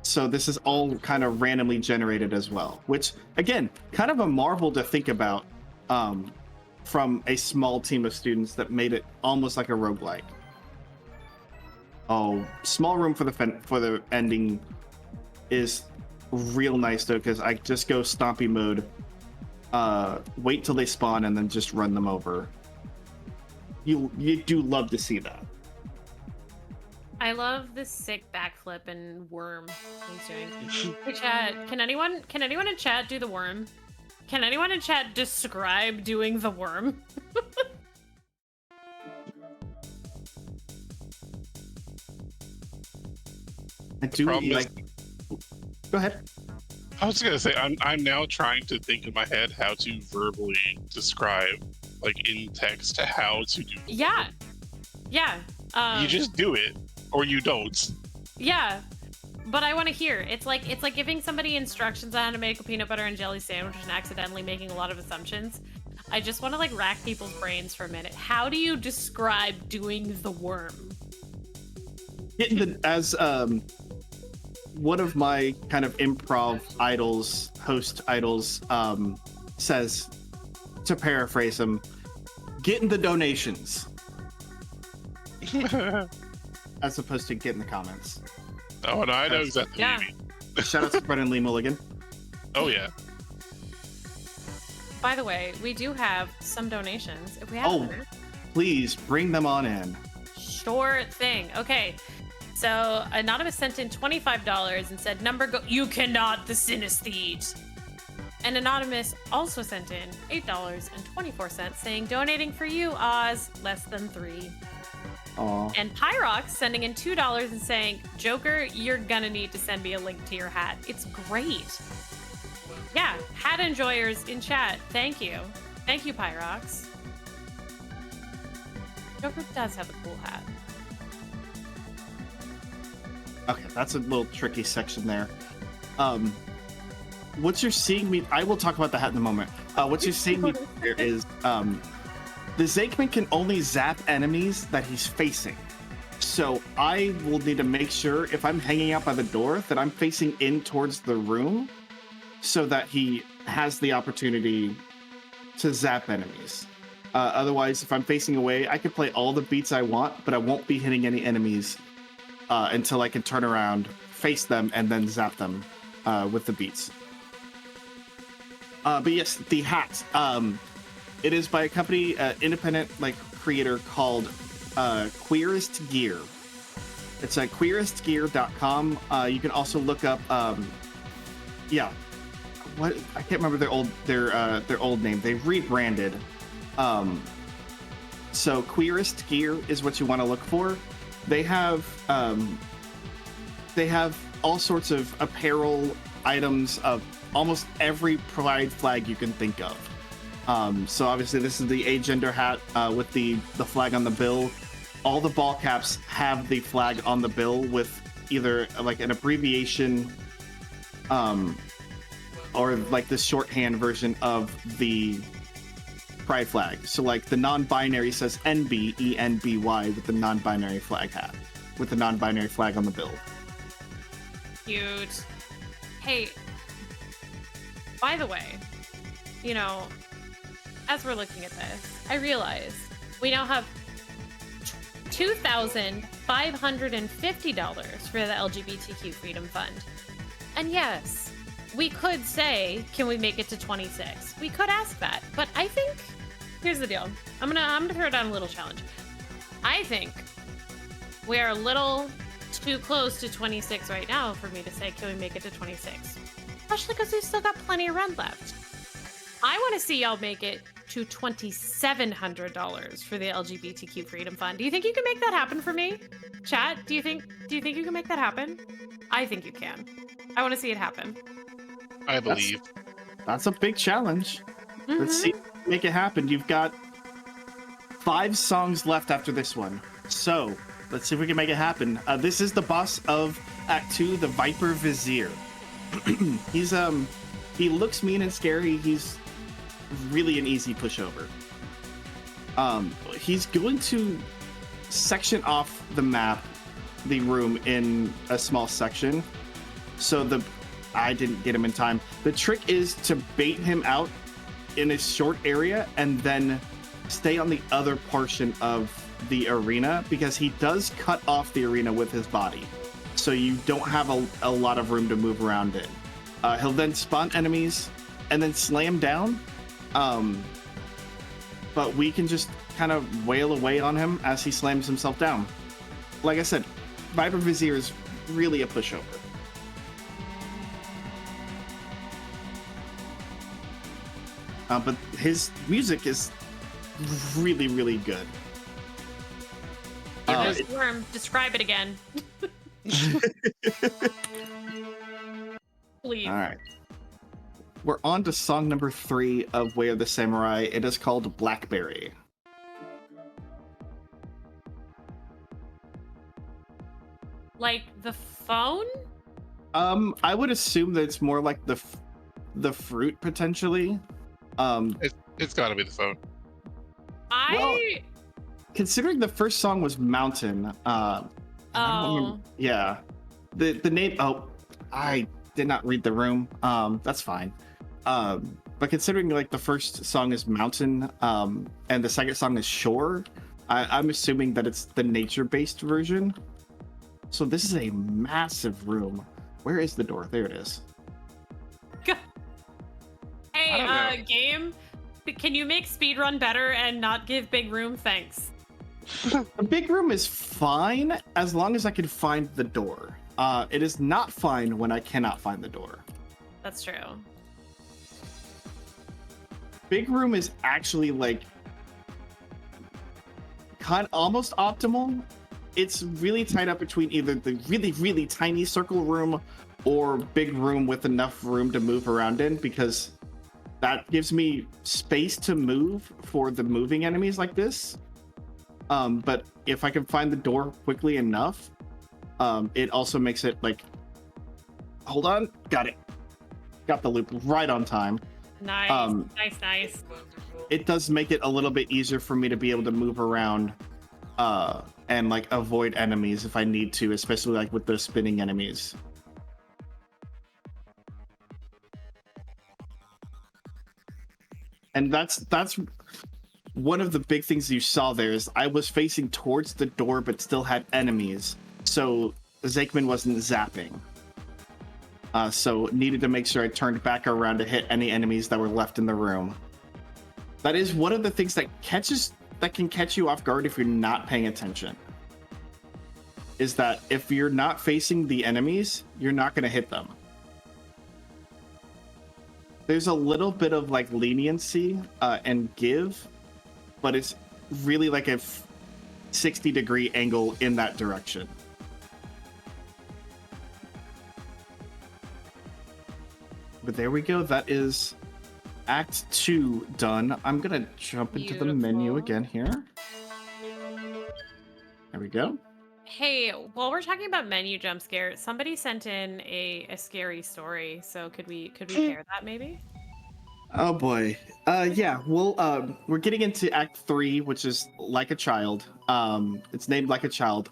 So this is all kind of randomly generated as well, which again, kind of a marvel to think about from a small team of students that made it almost like a roguelike. Oh, small room for the ending is real nice though, because I just go stompy mode, wait till they spawn and then just run them over. You do love to see that. I love this sick backflip and worm he's doing. Hey chat, can anyone in chat do the worm? Can anyone in chat describe doing the worm? I do Problem is- like. Go ahead. I was gonna say I'm now trying to think in my head how to verbally describe, like in text, how to do. Yeah. You just do it, or you don't. Yeah, but I want to hear. It's like giving somebody instructions on how to make a peanut butter and jelly sandwich and accidentally making a lot of assumptions. I just want to like rack people's brains for a minute. How do you describe doing the worm? As one of my kind of improv host idols says, to paraphrase him, getting the donations as opposed to getting the comments. Oh, and I know exactly Yeah. what you mean. Shout out to Brennan Lee Mulligan. Oh yeah. By the way, we do have some donations. If we have Oh. one. Please bring them on in. Sure thing. Okay. So Anonymous sent in $25 and said, "Number go, you cannot, the Synaesthete." And Anonymous also sent in $8.24 saying, "Donating for you, Oz, less than 3." Aw. And Pyrox sending in $2 and saying, "j0kerr, you're gonna need to send me a link to your hat. It's great." Yeah, hat enjoyers in chat. Thank you. Thank you, Pyrox. j0kerr does have a cool hat. Okay, that's a little tricky section there. What you're seeing me, I will talk about the hat in a moment. What you're seeing me here is the Zakeman can only zap enemies that he's facing. So I will need to make sure if I'm hanging out by the door that I'm facing in towards the room so that he has the opportunity to zap enemies. Otherwise, if I'm facing away, I can play all the beats I want, but I won't be hitting any enemies until I can turn around, face them, and then zap them with the beats. But yes, the hat. It is by a company, independent creator called Queerest Gear. It's at queerestgear.com. You can also look up, what I can't remember their old name. They rebranded. So Queerest Gear is what you want to look for. They have all sorts of apparel items of almost every pride flag you can think of. So obviously this is the agender hat with the flag on the bill. All the ball caps have the flag on the bill with either like an abbreviation or like the shorthand version of the pride flag. So like the non-binary says NB, with the non-binary flag hat, with the non-binary flag on the bill. Cute. Hey, by the way, you know, as we're looking at this, I realize we now have $2,550 for the LGBTQ Freedom Fund. And yes, we could say, can we make it to 26? We could ask that, but I think here's the deal. I'm gonna throw down a little challenge. I think we are a little too close to 26 right now for me to say, can we make it to 26? Especially because we've still got plenty of run left. I want to see y'all make it to $2,700 for the LGBTQ Freedom Fund. Do you think you can make that happen for me? Chat, do you think you can make that happen? I think you can. I want to see it happen. I believe. That's a big challenge. Let's see if we can make it happen. You've got 5 songs left after this one. So let's see if we can make it happen. This is the boss of Act 2, the Viper Vizier. He looks mean and scary. He's really an easy pushover. He's going to section off the map the room in a small section. So I didn't get him in time. The trick is to bait him out in a short area and then stay on the other portion of the arena, because he does cut off the arena with his body. So you don't have a lot of room to move around in. He'll then spawn enemies and then slam down. But we can just kind of wail away on him as he slams himself down. Like I said, Viper Vizier is really a pushover. But his music is really, really good. Worm, describe it again. Please. All right. We're on to song number 3 of Way of the Samurai. It is called Blackberry. Like the phone? I would assume that it's more like the fruit potentially. It's got to be the phone. Considering the first song was Mountain, I don't remember. Yeah, the name. Oh, I did not read the room. That's fine. But considering like the first song is Mountain, and the second song is Shore, I'm assuming that it's the nature-based version. So this is a massive room. Where is the door? There it is. Hey, game, can you make speedrun better and not give big room? Thanks. The big room is fine as long as I can find the door. It is not fine when I cannot find the door. That's true. Big room is actually like almost optimal. It's really tied up between either the really, really tiny circle room or big room with enough room to move around in, because that gives me space to move for the moving enemies like this. But if I can find the door quickly enough, it also makes it like, hold on, got it. Got the loop right on time. Nice, nice. It does make it a little bit easier for me to be able to move around and like avoid enemies if I need to, especially like with those spinning enemies. And that's one of the big things you saw there is I was facing towards the door but still had enemies, so Zakeman wasn't zapping. So needed to make sure I turned back around to hit any enemies that were left in the room. That is one of the things that can catch you off guard if you're not paying attention. Is that if you're not facing the enemies, you're not going to hit them. There's a little bit of like leniency and give, but it's really like a 60-degree angle in that direction. But there we go. That is Act 2 done. I'm gonna jump into the menu again here. There we go. Hey, while we're talking about menu jump scares, somebody sent in a scary story. So could we pair that maybe? Oh boy. Yeah. We're getting into Act 3, which is Like a Child. It's named Like a Child.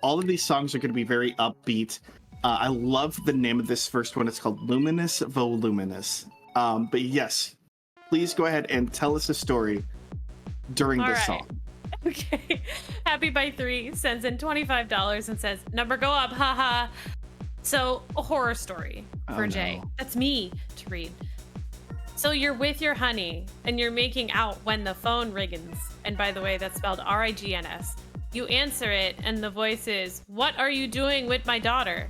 All of these songs are going to be very upbeat. I love the name of this first one. It's called Luminous Voluminous. But yes, please go ahead and tell us a story during this song. Okay. Happy by 3 sends in $25 and says, number go up, haha. So, a horror story for Jay. No. That's me to read. So you're with your honey and you're making out when the phone rings. And by the way, that's spelled R-I-G-N-S. You answer it and the voice is, what are you doing with my daughter?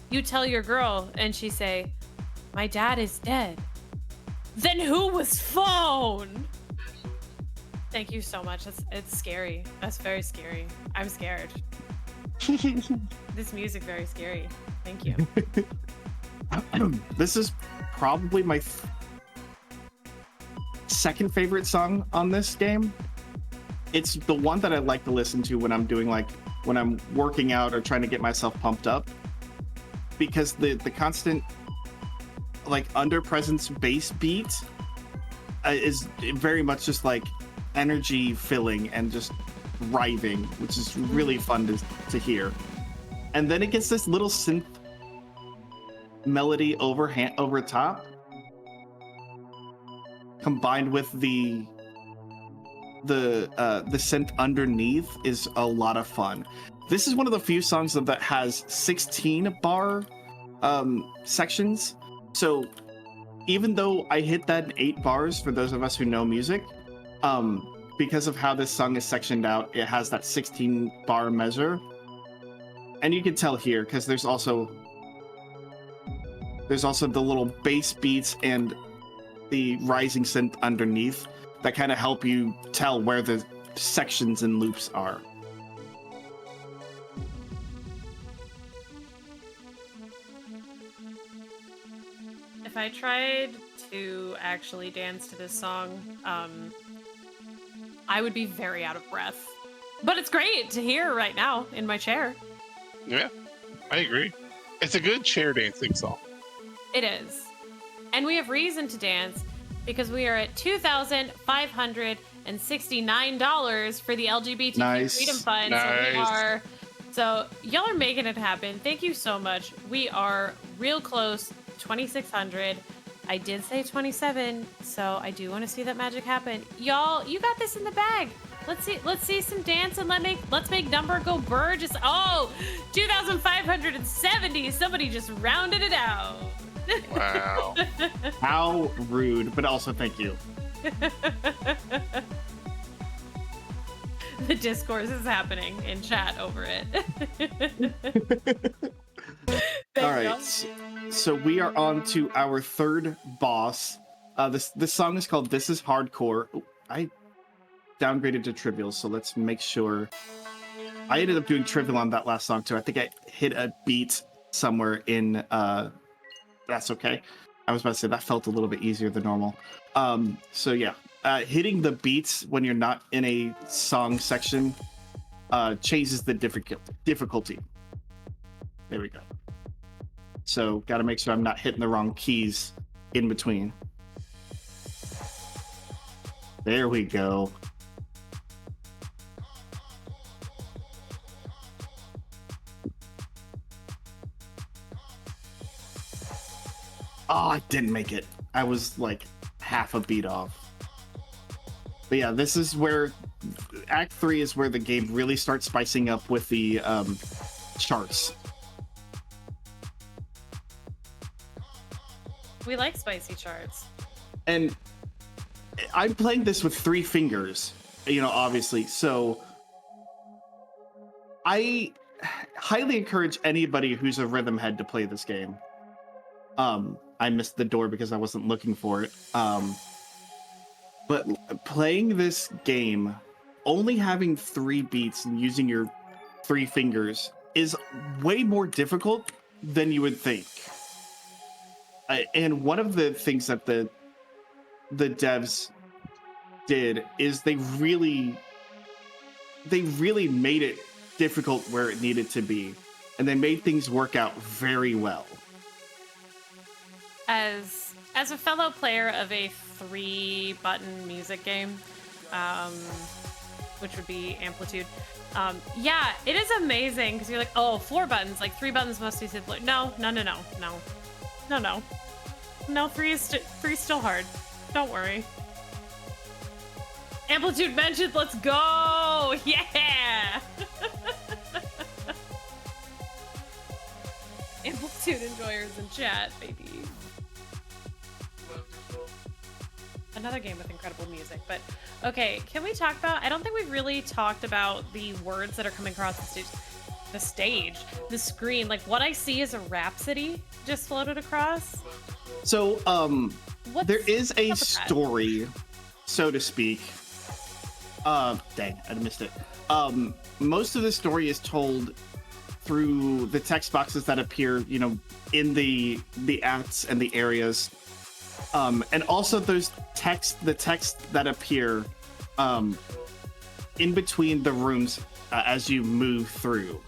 You tell your girl and she say, my dad is dead. Then who was phone? Thank you so much. It's scary. That's very scary. I'm scared. This music very scary. Thank you. This is probably my second favorite song on this game. It's the one that I like to listen to when I'm when I'm working out or trying to get myself pumped up, because the constant like under presence bass beat is very much just like energy filling and just writhing, which is really fun to hear. And then it gets this little synth melody over top, combined with the synth underneath is a lot of fun. This is one of the few songs that has 16 bar sections. So even though I hit that in 8 bars, for those of us who know music, because of how this song is sectioned out, it has that 16 bar measure. And you can tell here because there's also the little bass beats and the rising synth underneath that kind of help you tell where the sections and loops are. If I tried to actually dance to this song, I would be very out of breath. But it's great to hear right now in my chair. Yeah, I agree. It's a good chair dancing song. It is. And we have reason to dance because we are at $2,569 for the LGBTQ Freedom Fund. Nice. So y'all are making it happen. Thank you so much. We are real close, 2,600. I did say 27, so I do want to see that magic happen. Y'all, you got this in the bag. Let's see some dance and let's make number go burr. Just 2,570. Somebody just rounded it out. Wow. How rude, but also thank you. The discourse is happening in chat over it. All right, so we are on to our third boss. This song is called "This Is Hardcore." Ooh, I downgraded to trivial, so let's make sure. I ended up doing trivial on that last song too. I think I hit a beat somewhere in. That's okay. I was about to say that felt a little bit easier than normal. So yeah, hitting the beats when you're not in a song section changes the difficulty. There we go. So got to make sure I'm not hitting the wrong keys in between. There we go. Oh, I didn't make it. I was like half a beat off. But yeah, this is where Act 3 is where the game really starts spicing up with the charts. We like spicy charts. And I'm playing this with 3 fingers, obviously. So I highly encourage anybody who's a rhythm head to play this game. I missed the door because I wasn't looking for it. But playing this game, only having 3 beats and using your 3 fingers is way more difficult than you would think. And one of the things that the devs did is they really made it difficult where it needed to be, and they made things work out very well. As a fellow player of a 3-button music game, which would be Amplitude, yeah, it is amazing because you're like, oh, 4 buttons, like 3 buttons must be simpler. No, 3 is still hard. Don't worry. Amplitude mentioned, let's go! Yeah! Amplitude enjoyers in chat, baby. Another game with incredible music, but okay, can we talk about, I don't think we've really talked about the words that are coming across the screen. Like, what I see is a rhapsody just floated across. So, there is a story, so to speak. Dang, I missed it. Most of the story is told through the text boxes that appear, in the acts and the areas. And also those the text that appear in between the rooms as you move through.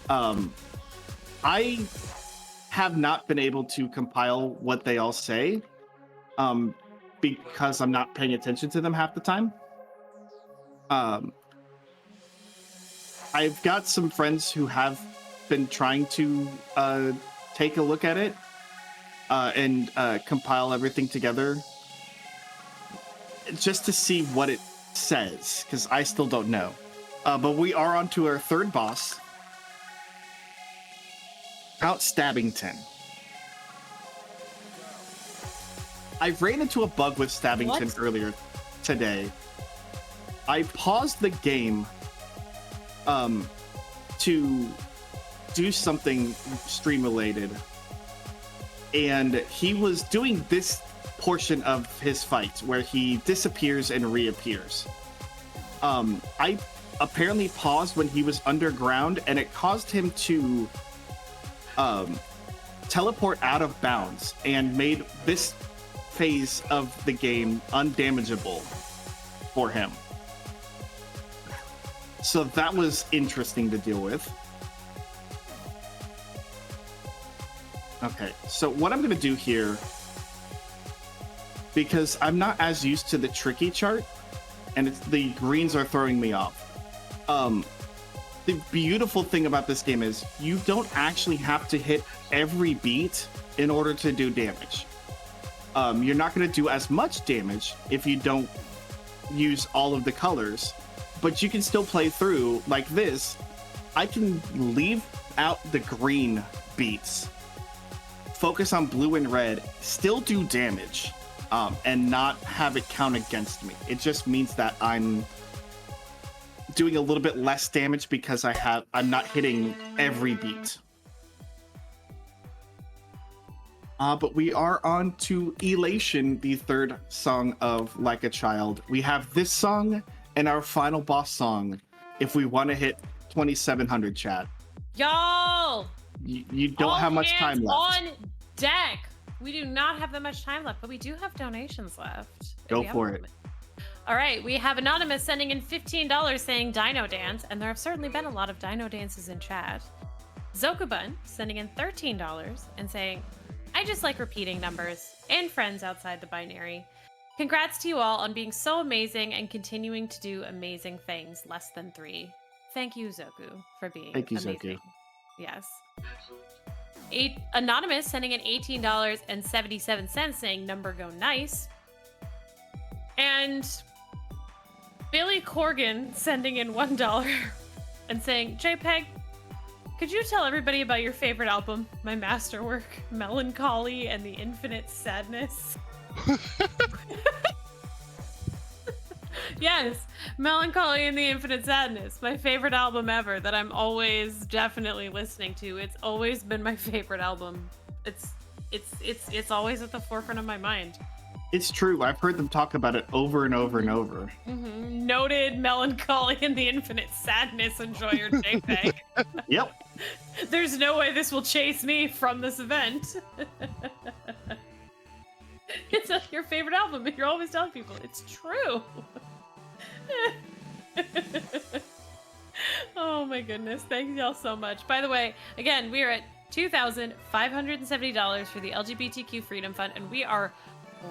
I have not been able to compile what they all say because I'm not paying attention to them half the time. I've got some friends who have been trying to take a look at it and compile everything together just to see what it says, because I still don't know. But we are on to our third boss, Count Stabbington. I ran into a bug with Stabbington earlier today. I paused the game to do something stream related, and he was doing this portion of his fight where he disappears and reappears. I apparently paused when he was underground, and it caused him to teleport out of bounds and made this phase of the game undamageable for him. So that was interesting to deal with. Okay, so what I'm going to do here, because I'm not as used to the tricky chart, and the greens are throwing me off. The beautiful thing about this game is you don't actually have to hit every beat in order to do damage. You're not going to do as much damage if you don't use all of the colors, but you can still play through like this. I can leave out the green beats, focus on blue and red, still do damage, and not have it count against me. It just means that I'm doing a little bit less damage because I'm not hitting every beat. But we are on to Elation, the third song of Like a Child. We have this song and our final boss song if we want to hit 2700, chat. Y'all! You don't have much time left. On deck! We do not have that much time left, but we do have donations left. Go for it. All right, we have Anonymous sending in $15 saying Dino Dance, and there have certainly been a lot of Dino Dances in chat. Zokubun sending in $13 and saying, I just like repeating numbers and friends outside the binary. Congrats to you all on being so amazing and continuing to do amazing things. Less than 3. Thank you, Zoku, for being amazing. Zoku. Yes. Anonymous sending in $18.77 saying number go nice. And Billy Corgan sending in $1 and saying, JPEG, could you tell everybody about your favorite album, my masterwork, Melancholy and the Infinite Sadness? Yes, Melancholy and the Infinite Sadness, my favorite album ever that I'm always definitely listening to. It's always been my favorite album. It's always at the forefront of my mind. It's true. I've heard them talk about it over and over and over. Mm-hmm. Noted Melancholy and the Infinite Sadness. Enjoy your JPEG. Yep. There's no way this will chase me from this event. It's your favorite album, but you're always telling people it's true. Oh my goodness. Thank y'all so much. By the way, again, we are at $2,570 for the LGBTQ Freedom Fund, and we are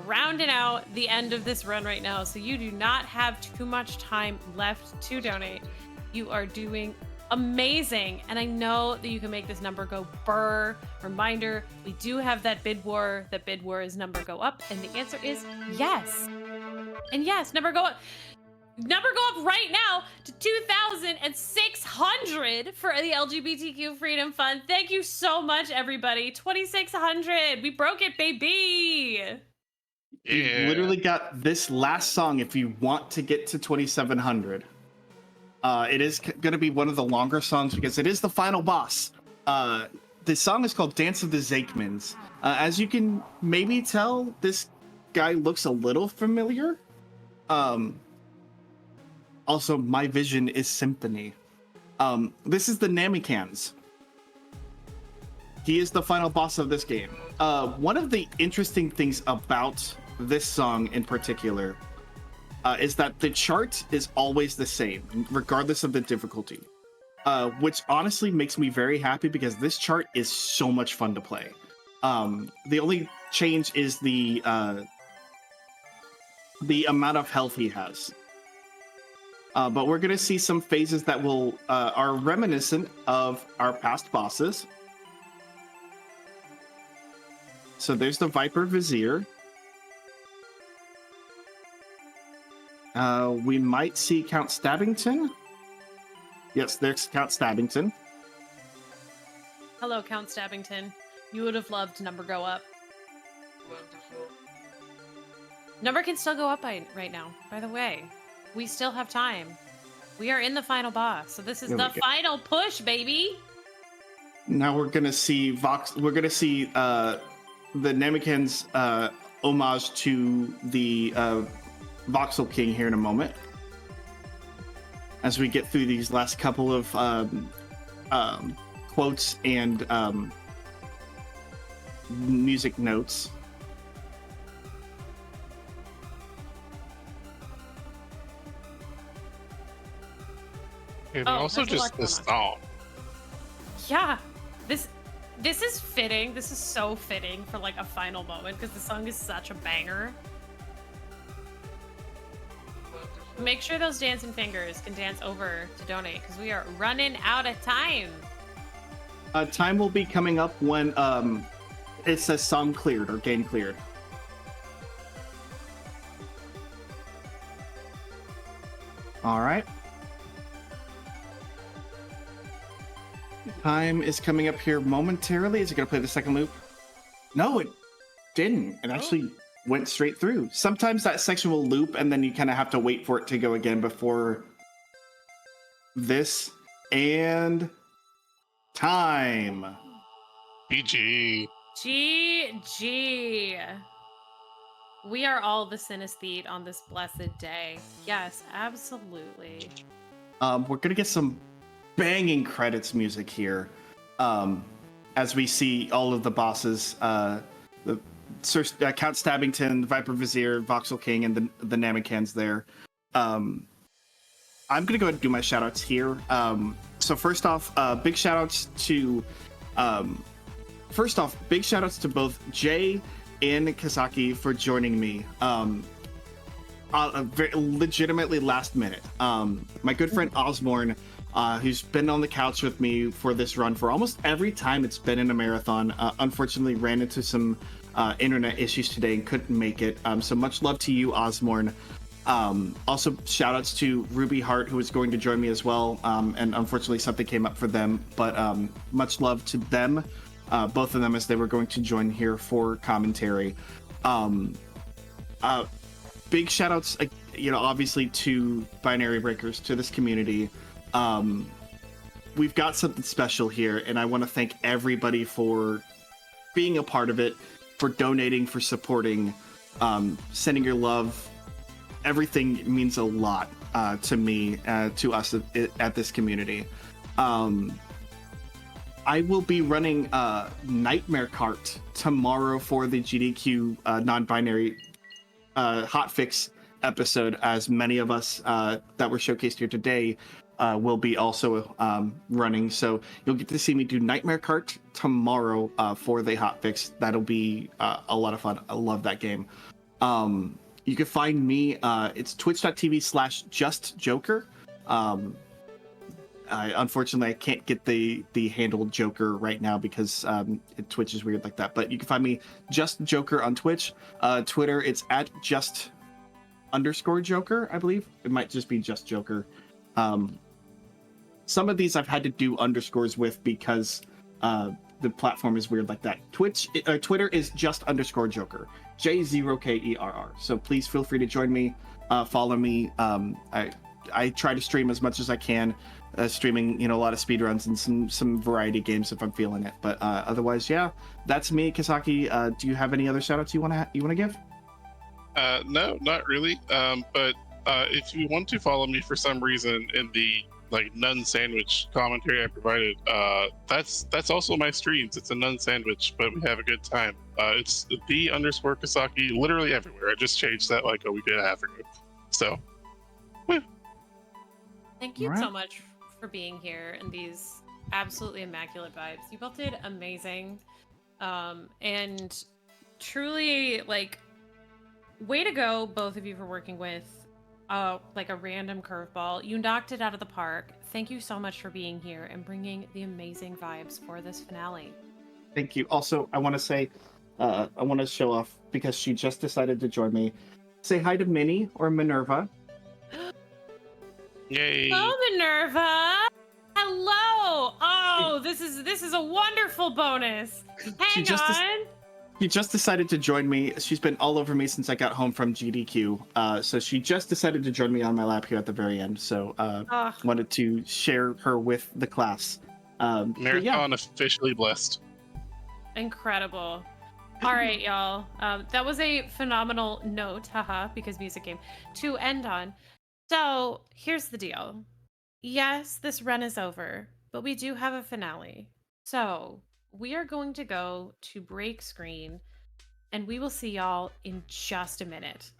rounding out the end of this run right now, so you do not have too much time left to donate. You are doing amazing, and I know that you can make this number go burr. Reminder, we do have that bid war. That bid war is number go up, and the answer is yes. And yes, number go up right now to 2,600 for the LGBTQ Freedom Fund. Thank you so much, everybody. 2,600. We broke it, baby. Yeah. You literally got this last song if you want to get to 2,700. It is going to be one of the longer songs because it is the final boss. The song is called Dance of the Zakemans. As you can maybe tell, this guy looks a little familiar. Also, my vision is symphony. This is the Namikans. He is the final boss of this game. One of the interesting things about this song in particular is that the chart is always the same, regardless of the difficulty, which honestly makes me very happy because this chart is so much fun to play. The only change is the amount of health he has. But we're going to see some phases that will are reminiscent of our past bosses. So there's the Viper Vizier. We might see Count Stabbington. Yes, there's Count Stabbington. Hello, Count Stabbington. You would have loved Number go up. Number can still go up right now, by the way. We still have time. We are in the final boss, so this is the final push, baby. Now we're gonna see Vox. We're gonna see the Nemiken's homage to the Voxel King here in a moment, as we get through these last couple of quotes and music notes. And Oh, also there's a lot just the going on. song. Yeah, this is fitting. This is so fitting for like a final moment because the song is such a banger. Make sure those dancing fingers can dance over to donate because we are running out of time. Time will be coming up when it says song cleared or game cleared. All right. Time is coming up here momentarily. Is it going to play the second loop? No, it didn't. It actually went straight through. Sometimes that section will loop and then you kind of have to wait for it to go again before this. And time. BG. GG. We are all the Synaesthete on this blessed day. Yes, absolutely. We're going to get some banging credits music here as we see all of the bosses, the Count Stabbington, the Viper Vizier, Voxel King, and the Namekans there. I'm gonna go ahead and do my shout outs here. So first off, big shout outs to both Jay and Kazaki for joining me. Very legitimately last minute. My good friend Osborne, who's been on the couch with me for this run for almost every time it's been in a marathon, unfortunately ran into some internet issues today and couldn't make it. So much love to you, Osborne. Also, shout outs to Ruby Hart, who is going to join me as well. And unfortunately, something came up for them, but much love to them, both of them, as they were going to join here for commentary. Big shout outs, obviously to Binary Breakers, to this community. We've got something special here, and I want to thank everybody for being a part of it, for donating, for supporting, sending your love. Everything means a lot to me, to us at this community. I will be running Nightmare Cart tomorrow for the GDQ non-binary hotfix episode, as many of us that were showcased here today will be also running. So you'll get to see me do Nightmare Cart tomorrow for the hotfix. That'll be a lot of fun. I love that game. You can find me, it's twitch.tv/j0kerr. Unfortunately, I can't get the handle Joker right now because Twitch is weird like that. But you can find me just j0kerr on Twitch. Twitter, it's at @just_Joker, I believe. It might just be just Joker. Some of these I've had to do underscores with because the platform is weird like that. Twitter is just_Joker, j0kerr. So please feel free to join me, follow me. I try to stream as much as I can, streaming a lot of speedruns and some variety games if I'm feeling it. But otherwise, yeah, that's me, Kazaki. Do you have any other shoutouts you want to give? No, not really. But if you want to follow me for some reason in the nun sandwich commentary I provided, that's also my streams. It's a nun sandwich, but we have a good time. It's the_Kasaki literally everywhere. I just changed that like a week and a half ago. So, yeah. Thank you so much for being here and these absolutely immaculate vibes. You both did amazing. And truly, way to go, both of you, for working with like a random curveball. You knocked it out of the park. Thank you so much for being here and bringing the amazing vibes for this finale. Thank you. Also, I want to say, I want to show off because she just decided to join me. Say hi to Minnie or Minerva. Yay! Hello, Minerva. Hello. Oh, this is a wonderful bonus. Hang on. She just decided to join me. She's been all over me since I got home from GDQ. So she just decided to join me on my lap here at the very end. So wanted to share her with the class. Marathon officially blessed. Incredible. All right, y'all. That was a phenomenal note, haha, because music game, to end on. So here's the deal. Yes, this run is over, but we do have a finale. So we are going to go to break screen, and we will see y'all in just a minute.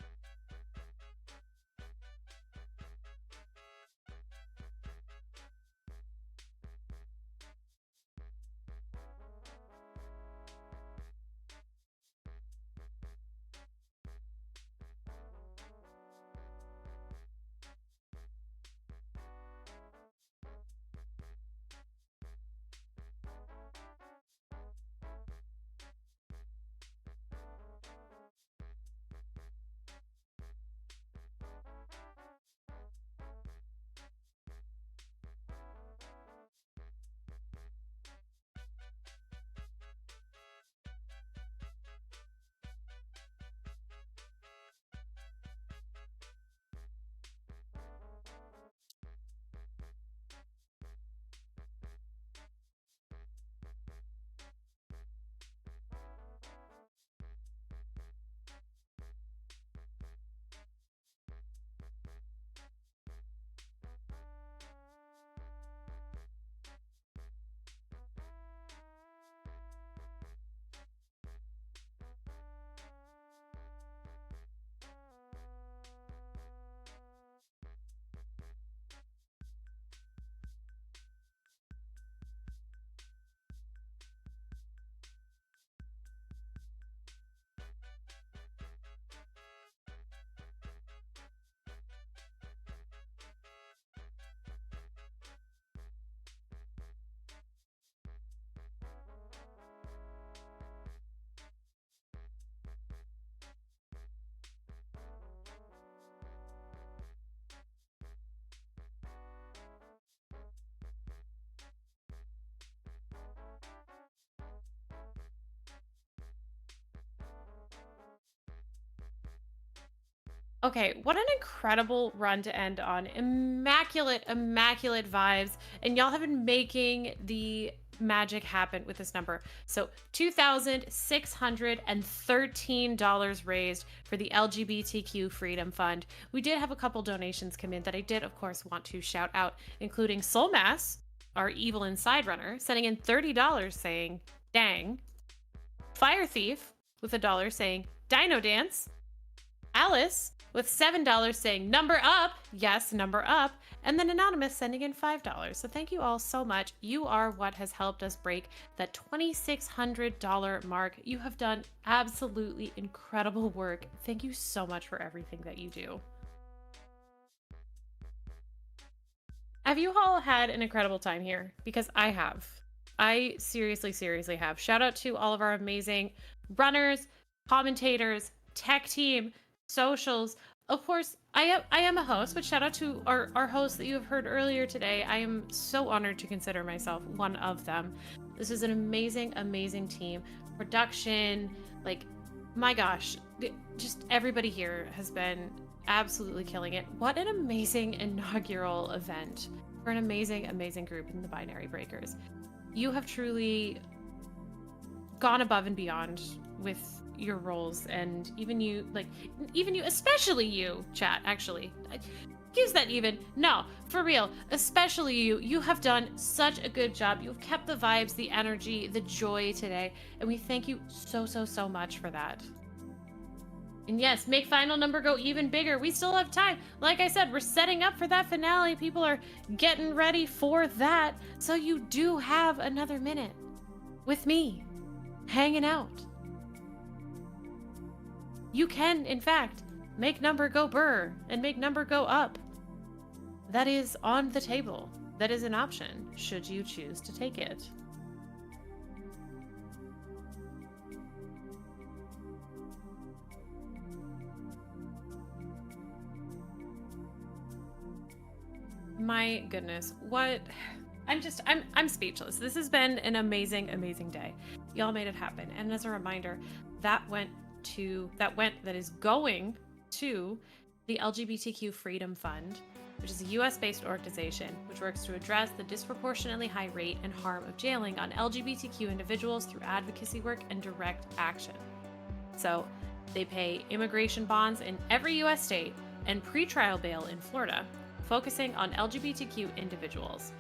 Okay, what an incredible run to end on. Immaculate, immaculate vibes. And y'all have been making the magic happen with this number. So $2,613 raised for the LGBTQ Freedom Fund. We did have a couple donations come in that I did, of course, want to shout out, including Soul Mass, our evil inside runner, sending in $30 saying, dang. Fire Thief with $1 saying, Dino Dance. Alice with $7 saying number up, yes, number up, and then Anonymous sending in $5. So thank you all so much. You are what has helped us break that $2,600 mark. You have done absolutely incredible work. Thank you so much for everything that you do. Have you all had an incredible time here? Because I have. I seriously, seriously have. Shout out to all of our amazing runners, commentators, tech team, socials. Of course, I am a host, but shout out to our hosts that you have heard earlier today. I am so honored to consider myself one of them. This is an amazing, amazing team. Production, like, my gosh, just everybody here has been absolutely killing it. What an amazing inaugural event for an amazing, amazing group in the Binary Breakers. You have truly gone above and beyond with your roles, and even you, especially you, chat, actually. Use that even. No, for real, especially you have done such a good job. You've kept the vibes, the energy, the joy today, and we thank you so, so, so much for that. And yes, make final number go even bigger. We still have time. Like I said, we're setting up for that finale. People are getting ready for that. So you do have another minute with me, hanging out. You can, in fact, make number go burr and make number go up. That is on the table. That is an option, should you choose to take it. My goodness, what? I'm speechless. This has been an amazing, amazing day. Y'all made it happen. And as a reminder, that is going to the LGBTQ Freedom Fund, which is a US-based organization which works to address the disproportionately high rate and harm of jailing on LGBTQ individuals through advocacy work and direct action. So they pay immigration bonds in every US state and pretrial bail in Florida, focusing on LGBTQ individuals.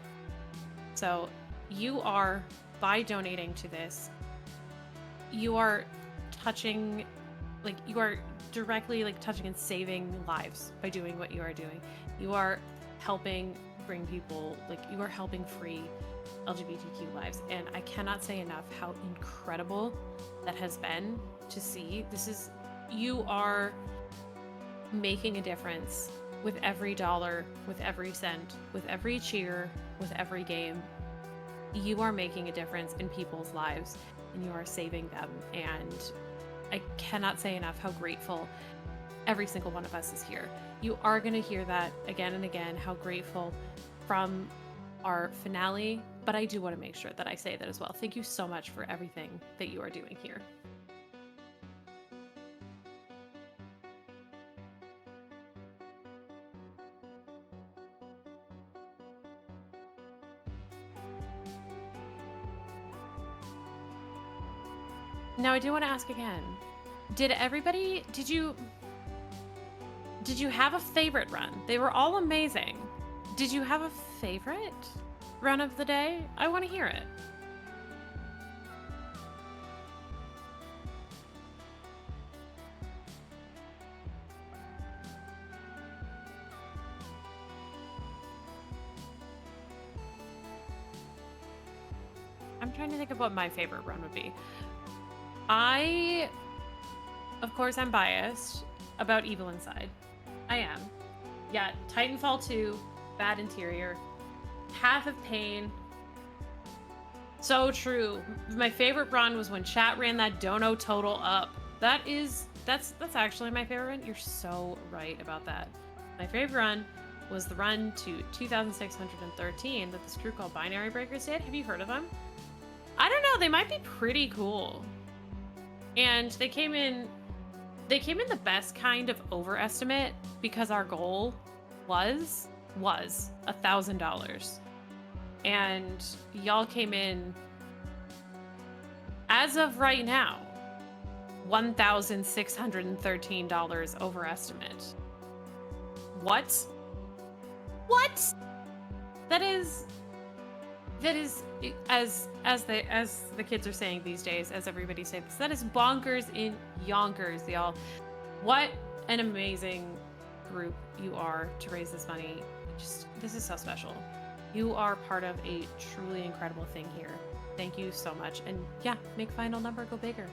So you are, by donating to this, you are touching, like, you are directly like touching and saving lives by doing what you are doing. You are helping bring people, like, you are helping free LGBTQ lives. And I cannot say enough how incredible that has been to see. You are making a difference with every dollar, with every cent, with every cheer, with every game. You are making a difference in people's lives and you are saving them. And I cannot say enough how grateful every single one of us is here. You are going to hear that again and again, how grateful from our finale, but I do want to make sure that I say that as well. Thank you so much for everything that you are doing here. Now I do want to ask again, did you have a favorite run? They were all amazing. Did you have a favorite run of the day? I want to hear it. I'm trying to think of what my favorite run would be. Of course, I'm biased about Evil Inside. I am. Yeah, Titanfall 2, Bad Interior, Path of Pain. So true. My favorite run was when chat ran that dono total up. That's actually my favorite run. You're so right about that. My favorite run was the run to 2613 that this crew called Binary Breakers did. Have you heard of them? I don't know, they might be pretty cool. And they came in the best kind of overestimate because our goal was $1,000. And y'all came in, as of right now, $1,613 overestimate. What? That is as the kids are saying these days, as everybody says, that is bonkers in yonkers, y'all. What an amazing group you are to raise this money. This is so special. You are part of a truly incredible thing here. Thank you so much. And yeah, make final number go bigger.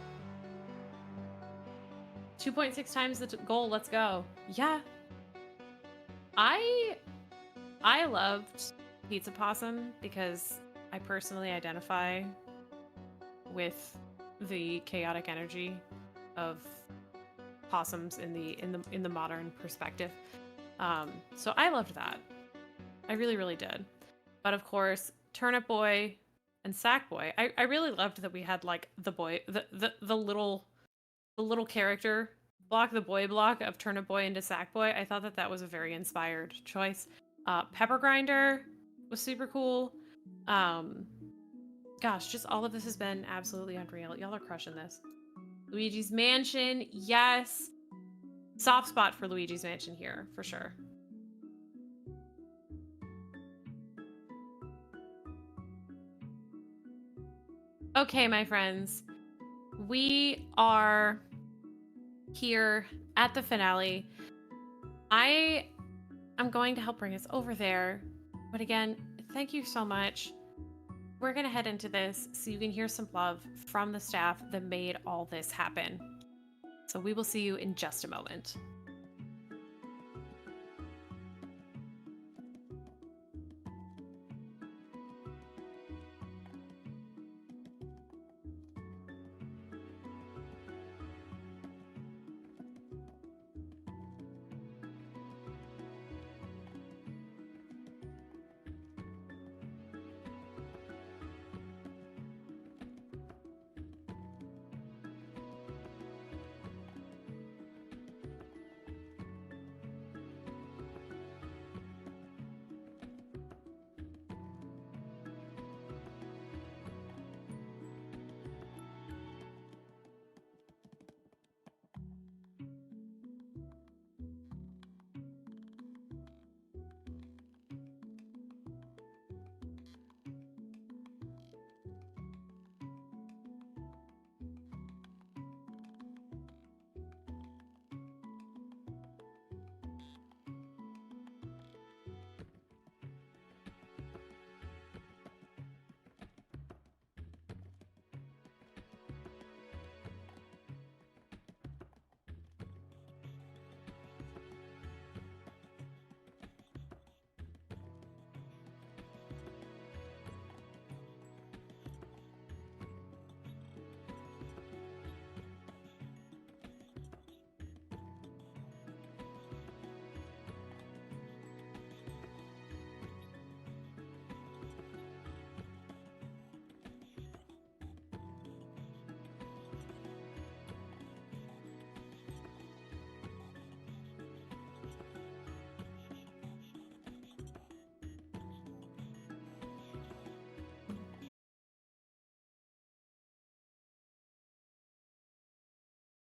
2.6 times the goal. Let's go. Yeah. I loved Pizza Possum because I personally identify with the chaotic energy of possums in the modern perspective. So I loved that. I really, really did. But of course, Turnip Boy and Sack Boy. I really loved that we had like the little character block, the boy block of Turnip Boy into Sack Boy. I thought that was a very inspired choice. Pepper Grinder was super cool. Gosh, just all of this has been absolutely unreal. Y'all are crushing this. Luigi's Mansion, yes. Soft spot for Luigi's Mansion here, for sure. Okay, my friends. We are here at the finale. I am going to help bring us over there. But again, thank you so much. We're going to head into this so you can hear some love from the staff that made all this happen. So we will see you in just a moment.